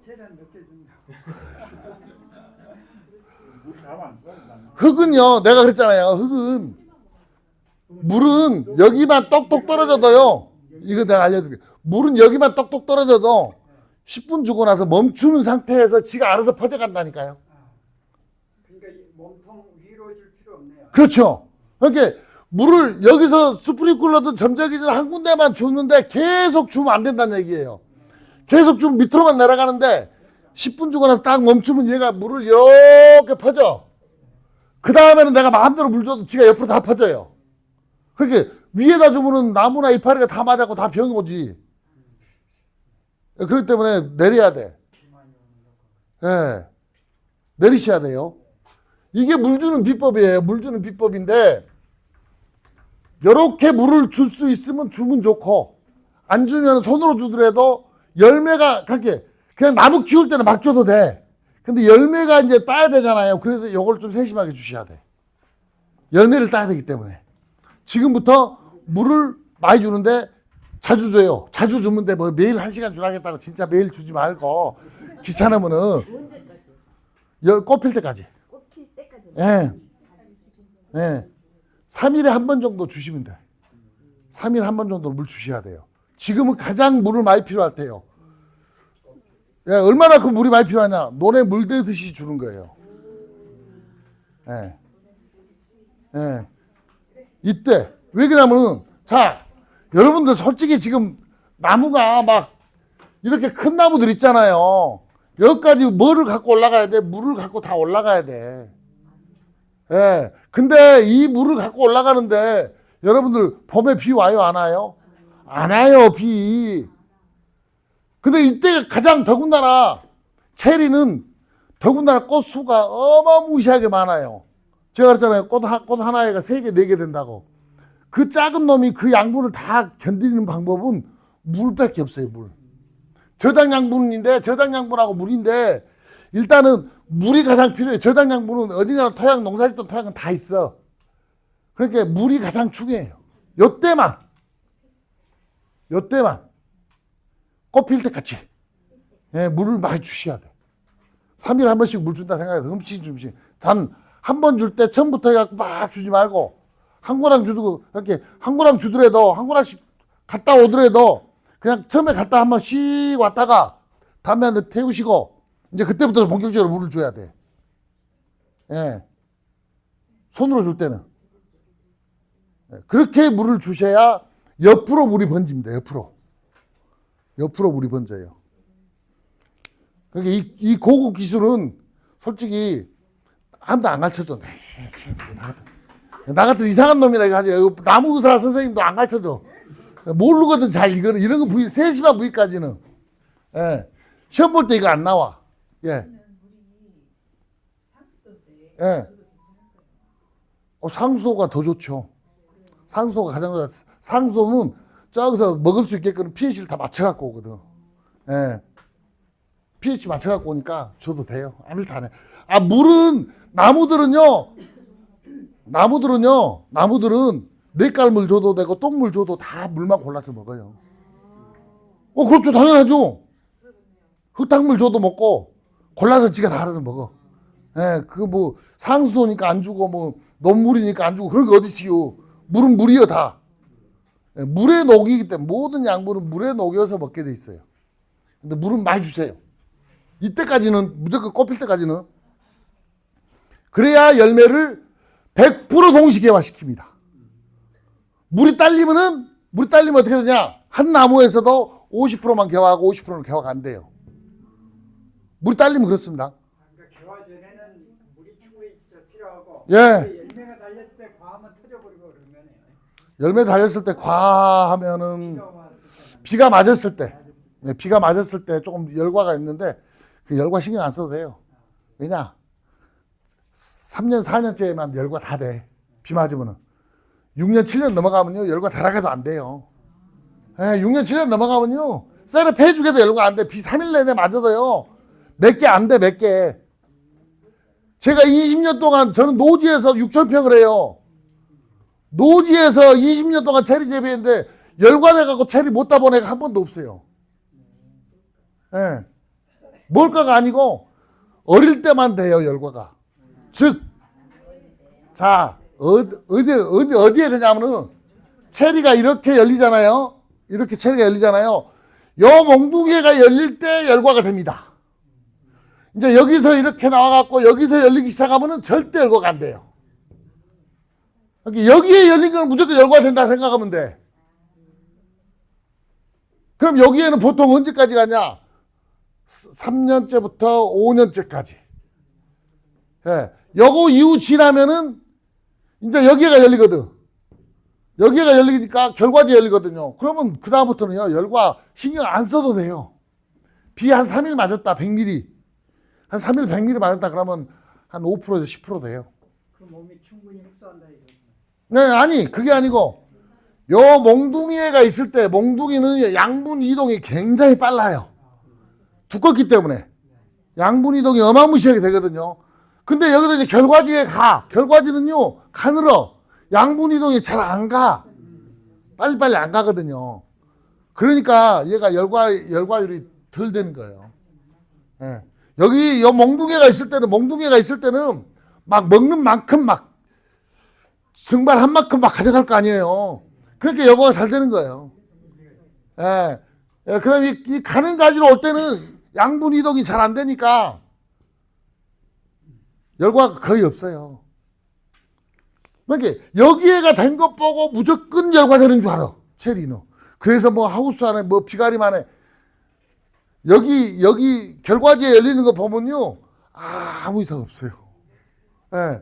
최대한 몇개 준다고. 물 가면 안 돼. 흙은요, 내가 그랬잖아요. 흙은 물은 여기만 똑똑 떨어져도요. 이거 내가 알려드릴게요. 물은 여기만 똑똑 떨어져도 10분 주고 나서 멈추는 상태에서 지가 알아서 퍼져간다니까요. 그러니까 이 몸통 위로 줄 필요 없네요. 그렇죠. 그러니까 물을 여기서 스프링클러든 점적이든 한 군데만 주는데 계속 주면 안 된다는 얘기예요. 계속 주면 밑으로만 내려가는데 10분 주고 나서 딱 멈추면 얘가 물을 이렇게 퍼져. 그 다음에는 내가 마음대로 물 줘도 지가 옆으로 다 퍼져요. 그렇게 위에다 주면은 나무나 이파리가 다 맞았고 다 병이 오지. 그렇기 때문에 내려야 돼. 예. 내리셔야 돼요. 이게 물 주는 비법이에요. 물 주는 비법인데, 이렇게 물을 줄 수 있으면 주면 좋고, 안 주면 손으로 주더라도 열매가, 그냥 나무 키울 때는 막 줘도 돼. 근데 열매가 이제 따야 되잖아요. 그래서 이걸 좀 세심하게 주셔야 돼. 열매를 따야 되기 때문에. 지금부터 물을 많이 주는데 자주 줘요. 자주 주면 돼. 뭐 매일 1시간 주라겠다고 진짜 매일 주지 말고 귀찮으면은 언제까지? 꽃 필 때까지. 꽃 필 때까지. 예. 예. 3일에 한 번 정도 주시면 돼. 3일에 한 번 정도 물 주셔야 돼요. 지금은 가장 물을 많이 필요할 때요. 예, 얼마나 그 물이 많이 필요하냐? 논에 물 대듯이 주는 거예요. 예. 예. 이때 왜 그러냐면은 자 여러분들 솔직히 지금 나무가 막 이렇게 큰 나무들 있잖아요. 여기까지 뭐를 갖고 올라가야 돼? 물을 갖고 다 올라가야 돼. 예. 근데 이 물을 갖고 올라가는데 여러분들 봄에 비 와요? 안 와요? 안 와요, 비. 근데 이때 가장 더군다나 체리는 더군다나 꽃 수가 어마무시하게 많아요. 제가 그랬잖아요. 꽃 하나에가 3개, 4개 된다고. 그 작은 놈이 그 양분을 다 견디는 방법은 물밖에 없어요, 물. 저장 양분인데, 저장 양분하고 물인데, 일단은 물이 가장 필요해요. 저장 양분은 어디나 토양, 농사 짓던 토양은 다 있어. 그러니까 물이 가장 중요해요. 요때만. 꽃 필 때까지. 예, 물을 많이 주셔야 돼. 3일에 한 번씩 물 준다 생각해서 흠칫. 단, 한 번 줄 때 처음부터 해갖고 막 주지 말고, 한 고랑 주고, 이렇게 한 고랑 주더라도, 한 고랑씩 갔다 오더라도, 그냥 처음에 갔다 한번 씩 왔다가, 다음에 태우시고, 이제 그때부터 본격적으로 물을 줘야 돼. 예. 손으로 줄 때는. 예. 그렇게 물을 주셔야 옆으로 물이 번집니다. 옆으로 물이 번져요. 그러니까 이 고급 기술은 솔직히 아무도 안 가르쳐줘. 나 같은 이상한 놈이라 이거 하지. 나무 의사 선생님도 안 가르쳐줘. 모르거든 잘 이거는. 이런 거 부위, 세심한 부위까지는. 예. 시험 볼 때 이거 안 나와. 예. 예. 상수도가 더 좋죠. 상수도가 가장 좋아. 상수도는 저기서 먹을 수 있게끔 pH를 다 맞춰갖고 오거든. 예. pH 맞춰갖고 오니까 줘도 돼요. 아무 일도 안 해. 아, 물은, 나무들은 냇가물 줘도 되고 똥물 줘도 다 물만 골라서 먹어요. 그렇죠. 당연하죠. 흙탕물 줘도 먹고 골라서 지가 다 알아서 먹어. 예, 그거 뭐 상수도니까 안 주고 뭐 논물이니까 안 주고 그런 게 어디 있어요. 물은 물이요 다. 예, 물에 녹이기 때문에 모든 약물은 물에 녹여서 먹게 돼 있어요. 근데 물은 많이 주세요. 이때까지는 무조건 꼽힐 때까지는. 그래야 열매를 100% 동시개화시킵니다. 물이 딸리면 어떻게 되냐? 한 나무에서도 50%만 개화하고 50%는 개화가 안 돼요. 물이 딸리면 그렇습니다. 그러니까 개화 전에는 물이 충분히 진짜 필요하고 예. 열매가 달렸을 때 과하면 터져버리고 그러면 열매 달렸을 때 과하면은 비가 왔을 때는 비가 맞았을 때, 네, 비가 맞았을 때 조금 열과가 있는데 그 열과 신경 안 써도 돼요. 왜냐? 3년, 4년째만 열과 다 돼. 비 맞으면은. 6년, 7년 넘어가면요, 열과 달아가도 안 돼요. 예, 6년, 7년 넘어가면요, 셀럽 해주게도 열과 안 돼. 비 3일 내내 맞아도요, 몇 개 안 돼, 몇 개. 제가 20년 동안 저는 노지에서 6,000평을 해요. 노지에서 20년 동안 체리 재배했는데 열과돼갖고 체리 못 따본 애가 한 번도 없어요. 예. 뭘까가 아니고 어릴 때만 돼요, 열과가. 즉, 자, 어디에 되냐면은 체리가 이렇게 열리잖아요. 이렇게 체리가 열리잖아요. 요 몽둥이가 열릴 때 열과가 됩니다. 이제 여기서 이렇게 나와갖고 여기서 열리기 시작하면은 절대 열과가 안 돼요. 여기에 열린 건 무조건 열과가 된다 생각하면 돼. 그럼 여기에는 보통 언제까지 가냐? 3년째부터 5년째까지. 예. 요거 이후 지나면은 이제 여기가 열리거든. 여기가 열리니까 결과지 열리거든요. 그러면 그다음부터는요, 열과 신경 안 써도 돼요. 비 한 3일 맞았다, 100mm. 한 3일 100mm 맞았다 그러면 한 5%에서 10% 돼요. 그 몸이 충분히 흡수한다 이거. 네, 아니, 그게 아니고, 요 몽둥이가 있을 때, 몽둥이는 양분 이동이 굉장히 빨라요. 두껍기 때문에. 양분 이동이 어마무시하게 되거든요. 근데 여기서 이제 결과지에 가. 결과지는요, 가늘어. 양분 이동이 잘 안 가. 빨리빨리 안 가거든요. 그러니까 얘가 열과율이 덜 되는 거예요. 예. 여기 요 몽둥이가 있을 때는 막 먹는 만큼 막 증발한 만큼 막 가져갈 거 아니에요. 그러니까 열과가 잘 되는 거예요. 예. 예, 그럼 이 가는 가지로 올 때는 양분 이동이 잘 안 되니까 열과가 거의 없어요. 그러니까 여기에가 된 것 보고 무조건 열과되는 줄 알아. 체리는. 그래서 뭐 하우스 안에 뭐 비가림 안에 여기 결과지에 열리는 거 보면요, 아무 이상 없어요. 예.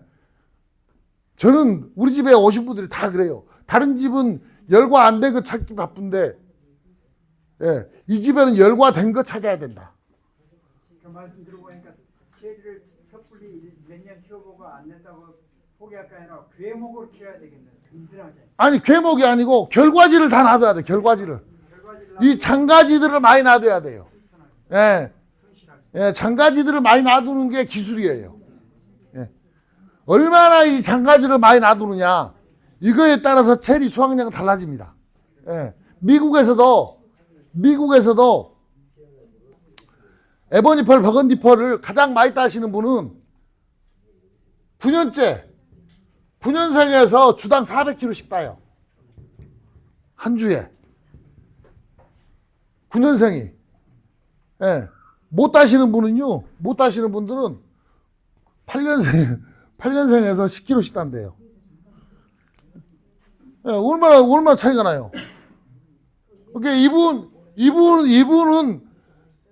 저는 우리 집에 오신 분들이 다 그래요. 다른 집은 열과 안 된 거 찾기 바쁜데, 예, 이 집에는 열과 된 거 찾아야 된다. 그 말씀 들어보니까 체리를 섣불리 몇 년 키워보고 안 된다고 포기할 게 아니라 괴목으로 키워야 되겠네. 든든하게. 아니, 괴목이 아니고 결과지를 다 놔둬야 돼. 결과지를. 이 장가지들을 많이 놔둬야 돼요. 예, 예, 장가지들을 많이 놔두는 게 기술이에요. 예. 얼마나 이 장가지를 많이 놔두느냐, 이거에 따라서 체리 수확량은 달라집니다. 예. 미국에서도 에버니펄, 버건디펄을 가장 많이 따시는 분은 9년생에서 주당 400kg씩 따요. 한 주에. 9년생이. 예. 못 따시는 분들은 8년생, 8년생에서 10kg씩 딴대요. 예, 얼마나 차이가 나요. 그러니까 이분은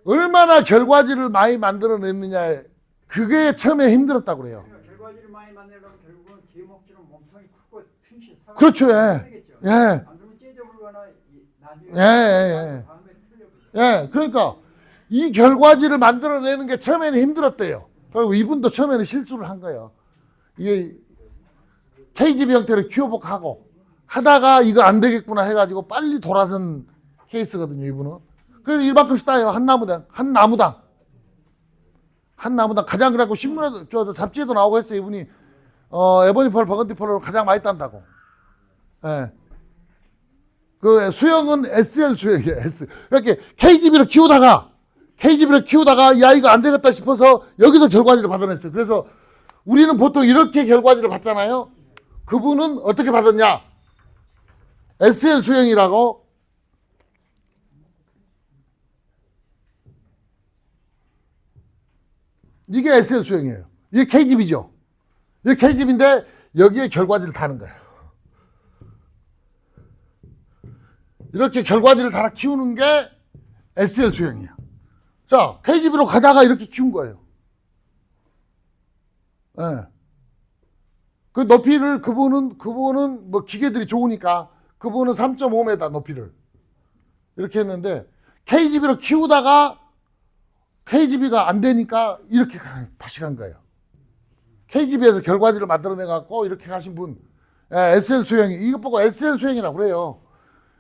얼마나 결과지를 많이 만들어냈느냐, 그게 처음에 힘들었다고 그래요. 결과지를 많이 만들려면 결국은 기목질은 몸통이 크고 튼실 사람. 그렇죠, 예. 예. 안 그러면 째져버리거나 나중에 예. 다음에 틀려. 예, 그러니까 이 결과지를 만들어내는 게 처음에는 힘들었대요. 그리고 이분도 처음에는 실수를 한 거예요. 이게 KGB 형태로 키워보고 하고 하다가 이거 안 되겠구나 해가지고 빨리 돌아선 케이스거든요, 이분은. 그래서 이만큼씩 따요. 한 나무당 가장 그래갖고 신문에도 저 잡지에도 나오고 했어요. 이분이 에보니펄 버건디펄로 가장 많이 딴다고. 예. 그 수영은 SL 수영이에요. S. 이렇게 KGB로 키우다가 야 이거 안 되겠다 싶어서 여기서 결과지를 받아냈어요. 그래서 우리는 보통 이렇게 결과지를 받잖아요. 그분은 어떻게 받았냐? SL 수영이라고. 이게 SL 수영이에요. 이게 KGB죠. 이게 KGB인데 여기에 결과지를 다는 거예요. 이렇게 결과지를 달아 키우는 게 SL 수영이야. 자, KGB로 가다가 이렇게 키운 거예요. 예. 그 높이를 그분은 뭐 기계들이 좋으니까 그분은 3.5m 높이를 이렇게 했는데 KGB로 키우다가 KGB가 안 되니까 이렇게 다시 간 거예요. KGB에서 결과지를 만들어내 갖고 이렇게 가신 분, SL 수영이, 이것 보고 SL 수영이라고 그래요.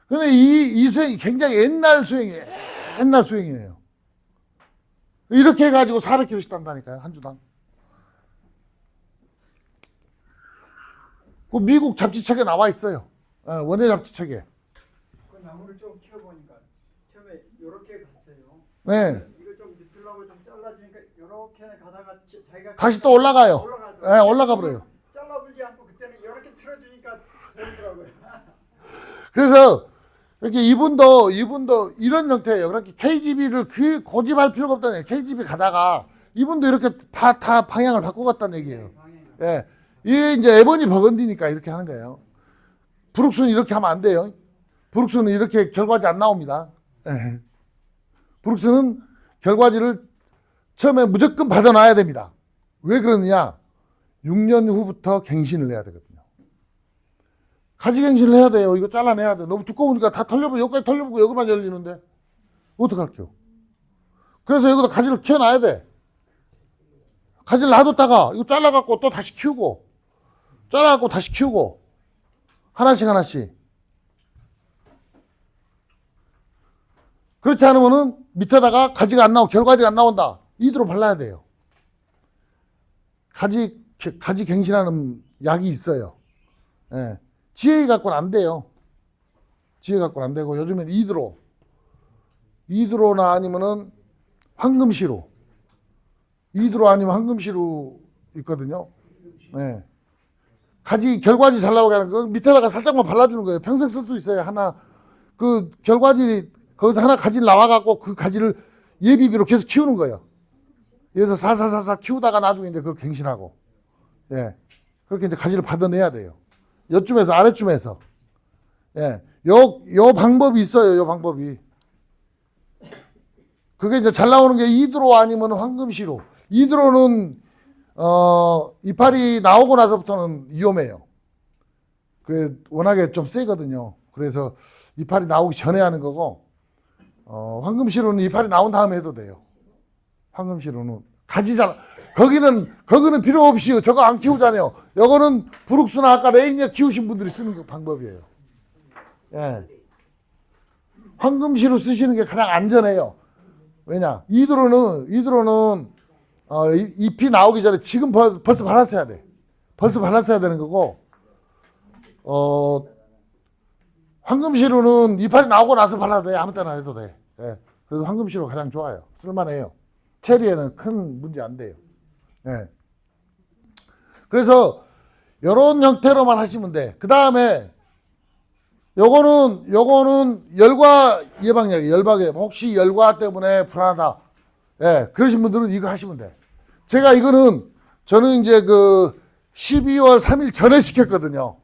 근데 이 수영이 굉장히 옛날 수영이에요. 이렇게 해가지고 400kg씩 딴다니까요, 한 주당. 그 미국 잡지책에 나와 있어요. 원예 잡지책에. 그 나무를 좀 키워보니까 처음에 이렇게 갔어요. 네. 이거 좀 밑으려고 좀 잘라주니까 이렇게 가다가 자기가 다시 또 올라가요. 올라가 버려요. 잘라불지 않고 그때는 이렇게 틀어주니까 되더라고요. 그래서 이렇게 이분도 이런 형태예요. 그러니까 KGB를 고집할 필요가 없다는 얘기예요. KGB 가다가 이분도 이렇게 다 방향을 바꿔갔다는 얘기예요. 예. 이게 이제 에보니 버건디니까 이렇게 하는 거예요. 브룩스는 이렇게 하면 안 돼요. 브룩스는 이렇게 결과지 안 나옵니다. 예. 브룩스는 결과지를 처음에 무조건 받아놔야 됩니다. 왜 그러느냐? 6년 후부터 갱신을 해야 되거든요. 가지 갱신을 해야 돼요. 이거 잘라내야 돼. 너무 두꺼우니까 다 털려보고 여기까지 털려보고 여기만 열리는데 어떡할게요? 그래서 여기다 가지를 키워놔야 돼. 가지를 놔뒀다가 이거 잘라갖고 또 다시 키우고 잘라갖고 다시 키우고 하나씩 그렇지 않으면은 밑에다가 가지가 안 나오고 결과지가 안 나온다. 이대로 발라야 돼요. 가지 갱신하는 약이 있어요. 예. 지혜이 갖고는 안 돼요. 지혜 갖고는 안 되고 요즘엔 이드로나 아니면은 황금시루. 이드로 아니면 황금시루 있거든요. 네. 결과지 잘 나오게 하는 거 밑에다가 살짝만 발라주는 거예요. 평생 쓸 수 있어요. 하나 그 결과지 거기서 하나 가지를 나와갖고 그 가지를 예비비로 계속 키우는 거예요. 그래서 살살살살 키우다가 나중에 이제 그걸 갱신하고, 예, 그렇게 이제 가지를 받아내야 돼요. 요쯤에서 아래쯤에서, 예, 요 방법이 있어요. 요 방법이. 그게 이제 잘 나오는 게 이드로 아니면 황금시루. 이드로는 이파리 나오고 나서부터는 위험해요. 그 워낙에 좀 세거든요. 그래서 이파리 나오기 전에 하는 거고, 황금시루는 이파리 나온 다음에 해도 돼요. 황금시루는 거기는 필요 없이 저거 안 키우잖아요. 요거는 브룩스나 아까 레이니어 키우신 분들이 쓰는 방법이에요. 예. 황금시루 쓰시는 게 가장 안전해요. 왜냐? 이드로는 잎이 나오기 전에 지금 벌써 발랐어야 돼. 벌써 발랐어야 되는 거고, 황금시루는 이파리 나오고 나서 발라도 돼. 아무 때나 해도 돼. 예. 그래서 황금시루 가장 좋아요. 쓸만해요. 체리에는 큰 문제 안 돼요. 예. 그래서 이런 형태로만 하시면 돼. 그 다음에 요거는 열과 예방약이에요. 열박에 혹시 열과 때문에 불안하다. 예. 그러신 분들은 이거 하시면 돼. 저는 이제 12월 3일 전에 시켰거든요.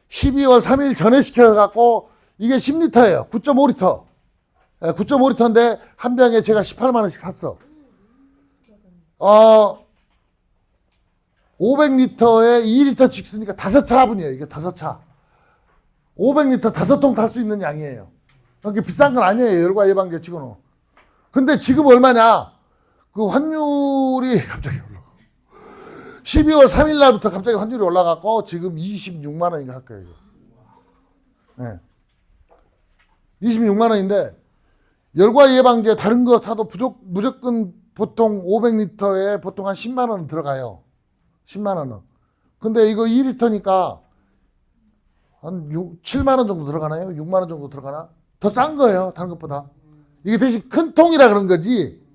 12월 3일 전에 시켜갖고 이게 10리터예요. 9.5리터. 9.5리터인데 한 병에 제가 18만 원씩 샀어. 500리터에 2리터씩 쓰니까 5차분이에요. 이게 5차. 500리터 5통 탈 수 있는 양이에요. 그게 비싼 건 아니에요. 열과 예방제 치고는. 근데 지금 얼마냐? 그 환율이 갑자기 올라가. 12월 3일 날부터 갑자기 환율이 올라갔고 지금 26만 원인가 할 거예요. 네. 26만 원인데 열과 예방제 다른 거 사도 무조건 보통 500리터에 보통 한 10만 원 들어가요. 10만 원은. 근데 이거 2리터니까 한 7만 원 정도 들어가나요? 6만 원 정도 들어가나? 더 싼 거예요. 다른 것보다. 이게 대신 큰 통이라 그런 거지.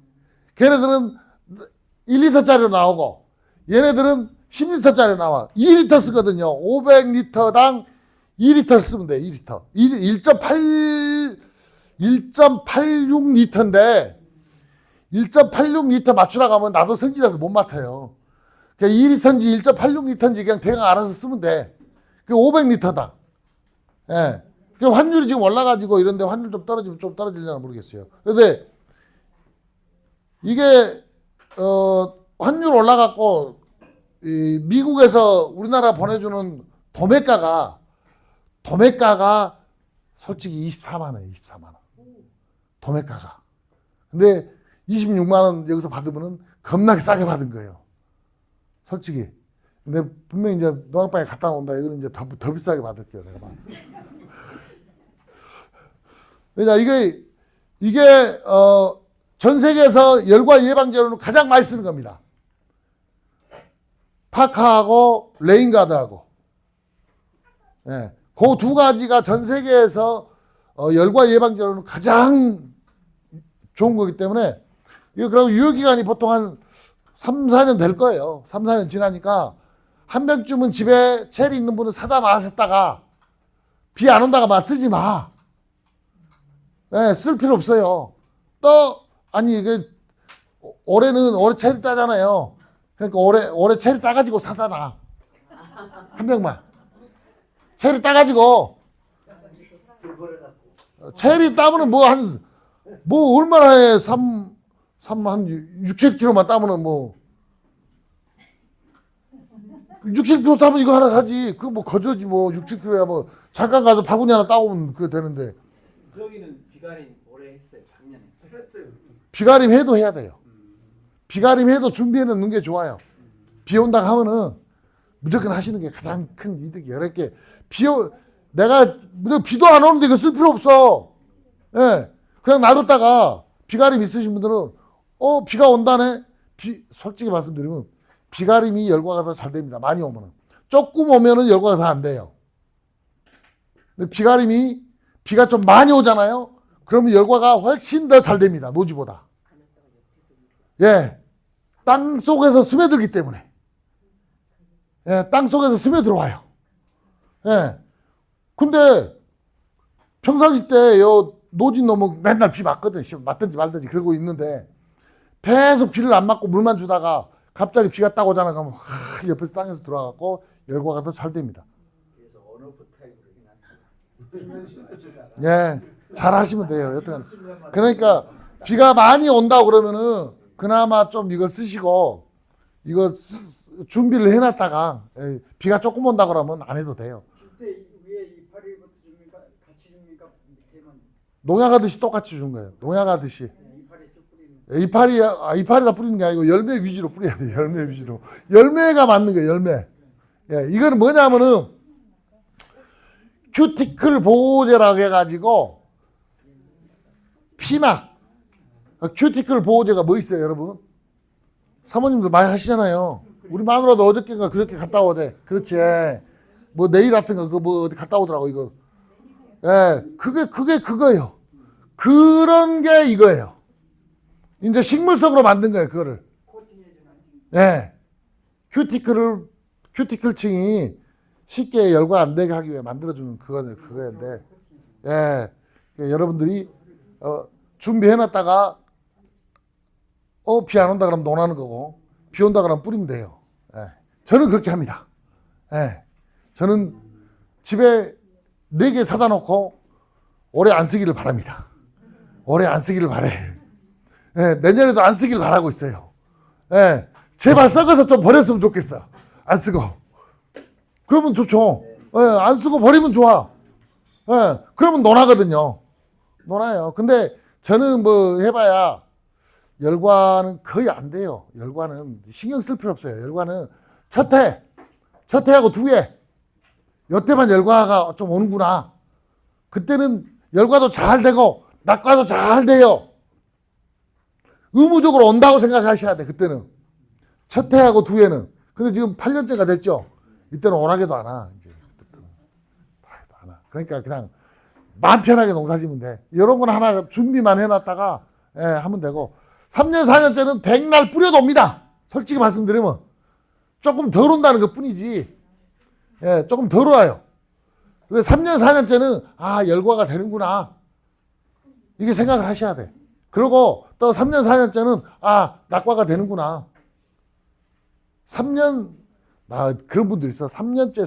걔네들은 1리터짜리 나오고 얘네들은 10리터짜리 나와. 2리터 쓰거든요. 500리터당 2리터 쓰면 돼. 2리터. 1.86리터인데 1.86리터 맞추라고 하면 나도 성질나서 못 맡아요. 그러니까 2리터인지 1.86리터인지 그냥 대강 알아서 쓰면 돼. 그 500리터다. 예. 그 환율이 지금 올라가지고 이런데 환율 좀 떨어지면 좀 떨어질려나 모르겠어요. 근데 이게 환율 올라갔고 이 미국에서 우리나라 보내주는 도매가가 솔직히 24만 원, 24만 원. 도매가가. 근데 26만 원 여기서 받으면은 겁나게 싸게 받은 거예요. 솔직히. 근데 분명히 이제 노랑방에 갖다 놓는다. 이거는 이제 더 비싸게 받을게요. 내가 막. 왜냐, 이게 전 세계에서 열과 예방제로는 가장 많이 쓰는 겁니다. 파카하고 레인가드하고. 예. 그 두 가지가 전 세계에서 열과 예방제로는 가장 좋은 거기 때문에 이거 그리고 유효기간이 보통 한 3, 4년 될 거예요. 3, 4년 지나니까 한 병쯤은 집에 체리 있는 분은 사다 놔셨다가 비 안 온다가 막 쓰지 마. 네, 쓸 필요 없어요. 아니 이게 올해 체리 따잖아요. 그러니까 올해 체리 따가지고 사다 놔. 한 병만. 체리 따가지고 체리 따면은 뭐 얼마나 해? 한 6, 7kg만 따면은 뭐 6, 7kg 따면 이거 하나 사지. 그거 뭐 거저지 뭐 6, 7kg야 뭐 잠깐 가서 바구니 하나 따오면 그거 되는데. 저기는 비가림 오래 했어요. 작년에. 비가림 해도 해야 돼요. 비가림 해도 준비해 놓는 게 좋아요. 비 온다 하면은 무조건 하시는 게 가장 큰 이득이에요. 이렇게 내가 비도 안 오는데 이거 쓸 필요 없어. 예. 그냥 놔뒀다가 비가림 있으신 분들은 비가 온다네. 솔직히 말씀드리면 비가림이 열과가 더 잘 됩니다. 많이 오면은. 조금 오면은 열과가 더 안 돼요. 근데 비가 좀 많이 오잖아요. 그러면 열과가 훨씬 더 잘 됩니다. 노지보다. 예. 땅 속에서 스며들기 때문에. 예, 땅 속에서 스며들어와요. 예. 근데 평상시 때 노지 너무 맨날 비 맞거든. 맞든지 말든지 그러고 있는데 계속 비를 안 맞고 물만 주다가 갑자기 비가 딱 오잖아. 그러면 옆에서 땅에서 들어와갖고 열과가 더 잘 됩니다. 예, 잘 하시면 돼요. 여튼 그러니까 비가 많이 온다고 그러면은 그나마 좀 이거 쓰시고 이거 준비를 해놨다가 비가 조금 온다 그러면 안 해도 돼요. 줄때 위에 이파리부터 줍니까? 같이 줍니까? 밑에만 농약하듯이 똑같이 준 거예요. 농약하듯이. 이파리 쭉 뿌리는. 이파리가 뿌리는 게 아니고 열매 위주로 뿌려야 돼요. 열매 위주로. 열매가 맞는 거예요. 열매. 예, 이거는 뭐냐면은 큐티클 보호제라고 해가지고 피막. 큐티클 보호제가 뭐 있어요, 여러분? 사모님들 많이 하시잖아요. 우리 마누라도 어저께인가 그렇게 갔다 오대. 그렇지. 뭐 네일 같은 거 그거 뭐 어디 갔다 오더라고 이거. 예, 그게 그거예요. 그런 게 이거예요. 이제 식물성으로 만든 거예요, 그거를. 예. 큐티클층이 쉽게 열과 안 되게 하기 위해 만들어주는 그거인데, 예. 여러분들이, 준비해놨다가, 비 안 온다 그러면 논하는 거고, 비 온다 그러면 뿌리면 돼요. 예. 저는 그렇게 합니다. 예. 저는 집에 4개 사다 놓고 오래 안 쓰기를 바랍니다. 오래 안 쓰기를 바래. 예, 내년에도 안 쓰기를 바라고 있어요. 예, 제발 썩어서 좀 버렸으면 좋겠어. 안 쓰고. 그러면 좋죠. 예, 안 쓰고 버리면 좋아. 예, 그러면 논하거든요. 논아요. 근데 저는 뭐 해봐야 열과는 거의 안 돼요. 열과는 신경 쓸 필요 없어요. 열과는 첫 해하고 2해. 요때만 열과가 좀 오는구나. 그때는 열과도 잘 되고 낙과도 잘 돼요. 의무적으로 온다고 생각하셔야 돼. 그때는 첫 해하고 2해는. 근데 지금 8년째가 됐죠. 이때는 오락에도 안 와. 이제 오락에도 안 와. 그러니까 그냥 마음 편하게 농사지면 돼. 이런 건 하나 준비만 해놨다가 하면 되고 3년 4년째는 백날 뿌려도 옵니다. 솔직히 말씀드리면 조금 덜 온다는 것 뿐이지. 예, 조금 덜 와요. 근데 3년 4년째는 열과가 되는구나. 이게 생각을 하셔야 돼. 그리고 또 3년 4년째는 낙과가 되는구나. 3년 그런 분들 있어. 3년째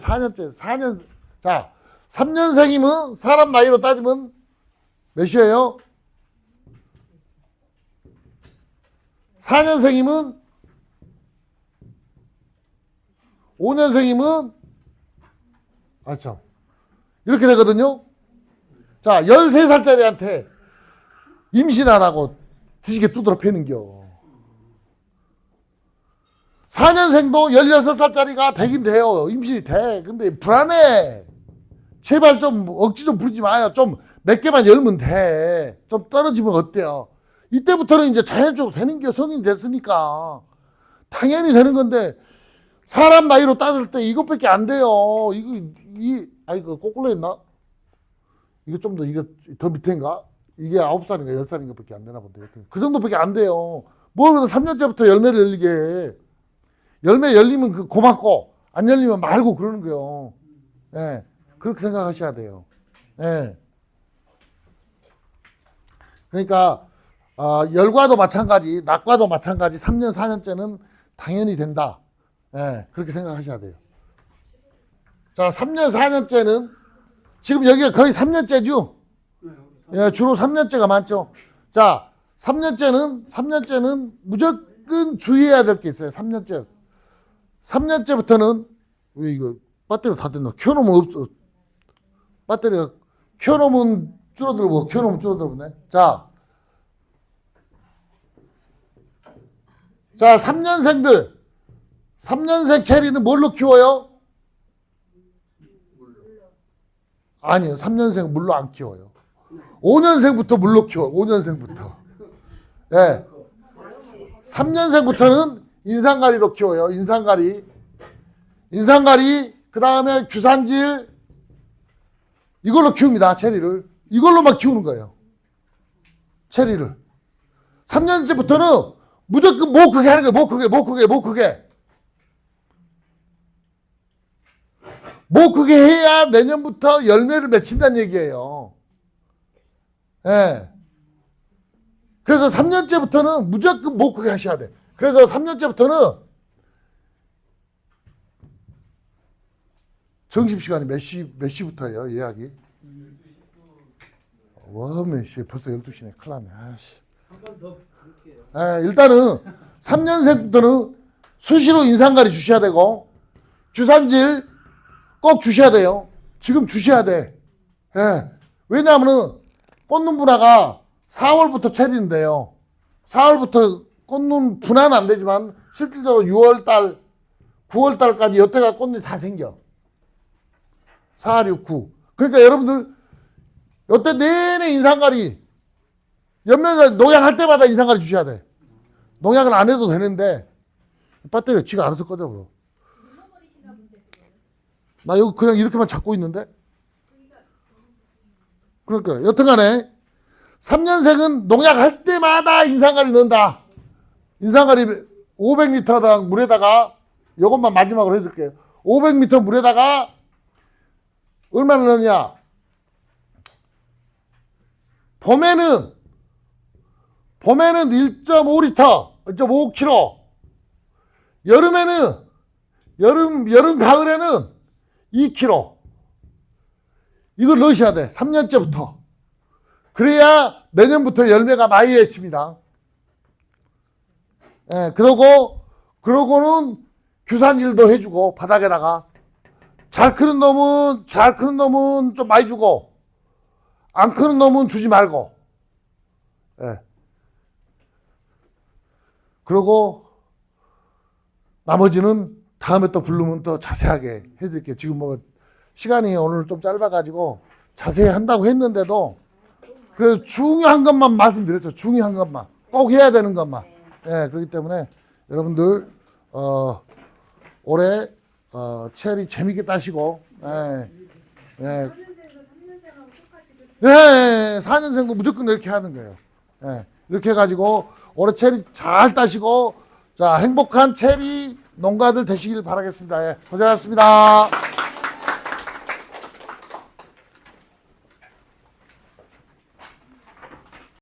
4년 자 3년생이면 사람 나이로 따지면 몇이에요? 4년생이면 5년생이면 참 이렇게 되거든요. 자 13살짜리한테 임신 안 하고 뒤지게 두드러 패는겨. 4년생도 16살짜리가 되긴 돼요. 임신이 돼. 근데 불안해. 제발 좀 억지 좀 부리지 마요. 좀 몇 개만 열면 돼. 좀 떨어지면 어때요? 이때부터는 이제 자연적으로 되는 게 성인이 됐으니까 당연히 되는 건데 사람 나이로 따질 때 이것밖에 안 돼요. 이거 거꾸로 했나? 이거 좀 더 이거 더 밑에인가? 이게 9살인가 10살인가 밖에 안 되나 본데. 그 정도밖에 안 돼요. 뭐 그래도 3년째부터 열매를 열리게 해. 열매 열리면 고맙고 안 열리면 말고 그러는 거예요. 예. 그렇게 생각하셔야 돼요. 예. 그러니까 열과도 마찬가지, 낙과도 마찬가지 3년 4년째는 당연히 된다. 예. 그렇게 생각하셔야 돼요. 자, 3년 4년째는 지금 여기가 거의 3년째죠? 예, 주로 3년째가 많죠. 자, 3년째는 무조건 주의해야 될 게 있어요. 3년째부터는 왜 이거 배터리가 다 됐나? 켜놓으면 없어. 배터리가 켜놓으면 줄어들고 켜놓으면 줄어들네. 자, 3년생 체리는 뭘로 키워요? 아니요, 3년생 물로 안 키워요. 5년생부터 물로 키워. 5년생부터. 예. 3년생부터는 인상가리로 키워요. 인상가리, 그 다음에 규산질, 이걸로 키웁니다. 체리를. 이걸로만 키우는 거예요. 체리를. 3년째부터는 무조건 못 크게 하는 거예요. 못 크게. 못 크게 해야 내년부터 열매를 맺힌다는 얘기예요. 예. 그래서 3년째부터는 무조건 못 크게 하셔야 돼. 그래서 3년째부터는 점심시간이 몇 시부터예요, 예약이? 몇 시에 벌써 12시네. 큰일 났네. 아씨. 일단은 3년생부터는 수시로 인상가리 주셔야 되고, 규산질 꼭 주셔야 돼요. 지금 주셔야 돼. 예. 왜냐하면은 꽃눈 분화가 4월부터 체리인데요. 4월부터 꽃눈 분화는 안 되지만 실질적으로 6월달, 9월달까지 여태가 꽃눈이 다 생겨. 4, 6, 9. 그러니까 여러분들 여태 내내 인상가리 연면서 농약할 때마다 인상가리 주셔야 돼. 농약을 안 해도 되는데 배터리가 지가 알아서 꺼져버려. 나 여기 그냥 이렇게만 잡고 있는데. 그러니까 여튼간에 3년생은 농약할 때마다 인상가리 넣는다. 인상가리 500리터당 물에다가 이것만 마지막으로 해줄게요. 500리터 물에다가 얼마나 넣느냐. 봄에는 1.5리터, 1.5kg. 여름에는 여름 가을에는 2kg. 이걸 넣으셔야 돼. 3년째부터. 그래야 내년부터 열매가 많이 맺힙니다. 예, 그러고는 규산질도 해주고, 바닥에다가. 잘 크는 놈은 좀 많이 주고, 안 크는 놈은 주지 말고. 예. 그러고, 나머지는 다음에 또 부르면 또 자세하게 해드릴게요. 지금 뭐, 시간이 오늘 좀 짧아가지고, 자세히 한다고 했는데도, 그래서 중요한 것만 말씀드렸죠. 중요한 것만. 꼭 해야 되는 것만. 예, 그렇기 때문에, 여러분들, 올해, 체리 재밌게 따시고, 예, 예. 4년생도 무조건 이렇게 하는 거예요. 예, 이렇게 해가지고, 올해 체리 잘 따시고, 자, 행복한 체리 농가들 되시길 바라겠습니다. 예, 고생하셨습니다.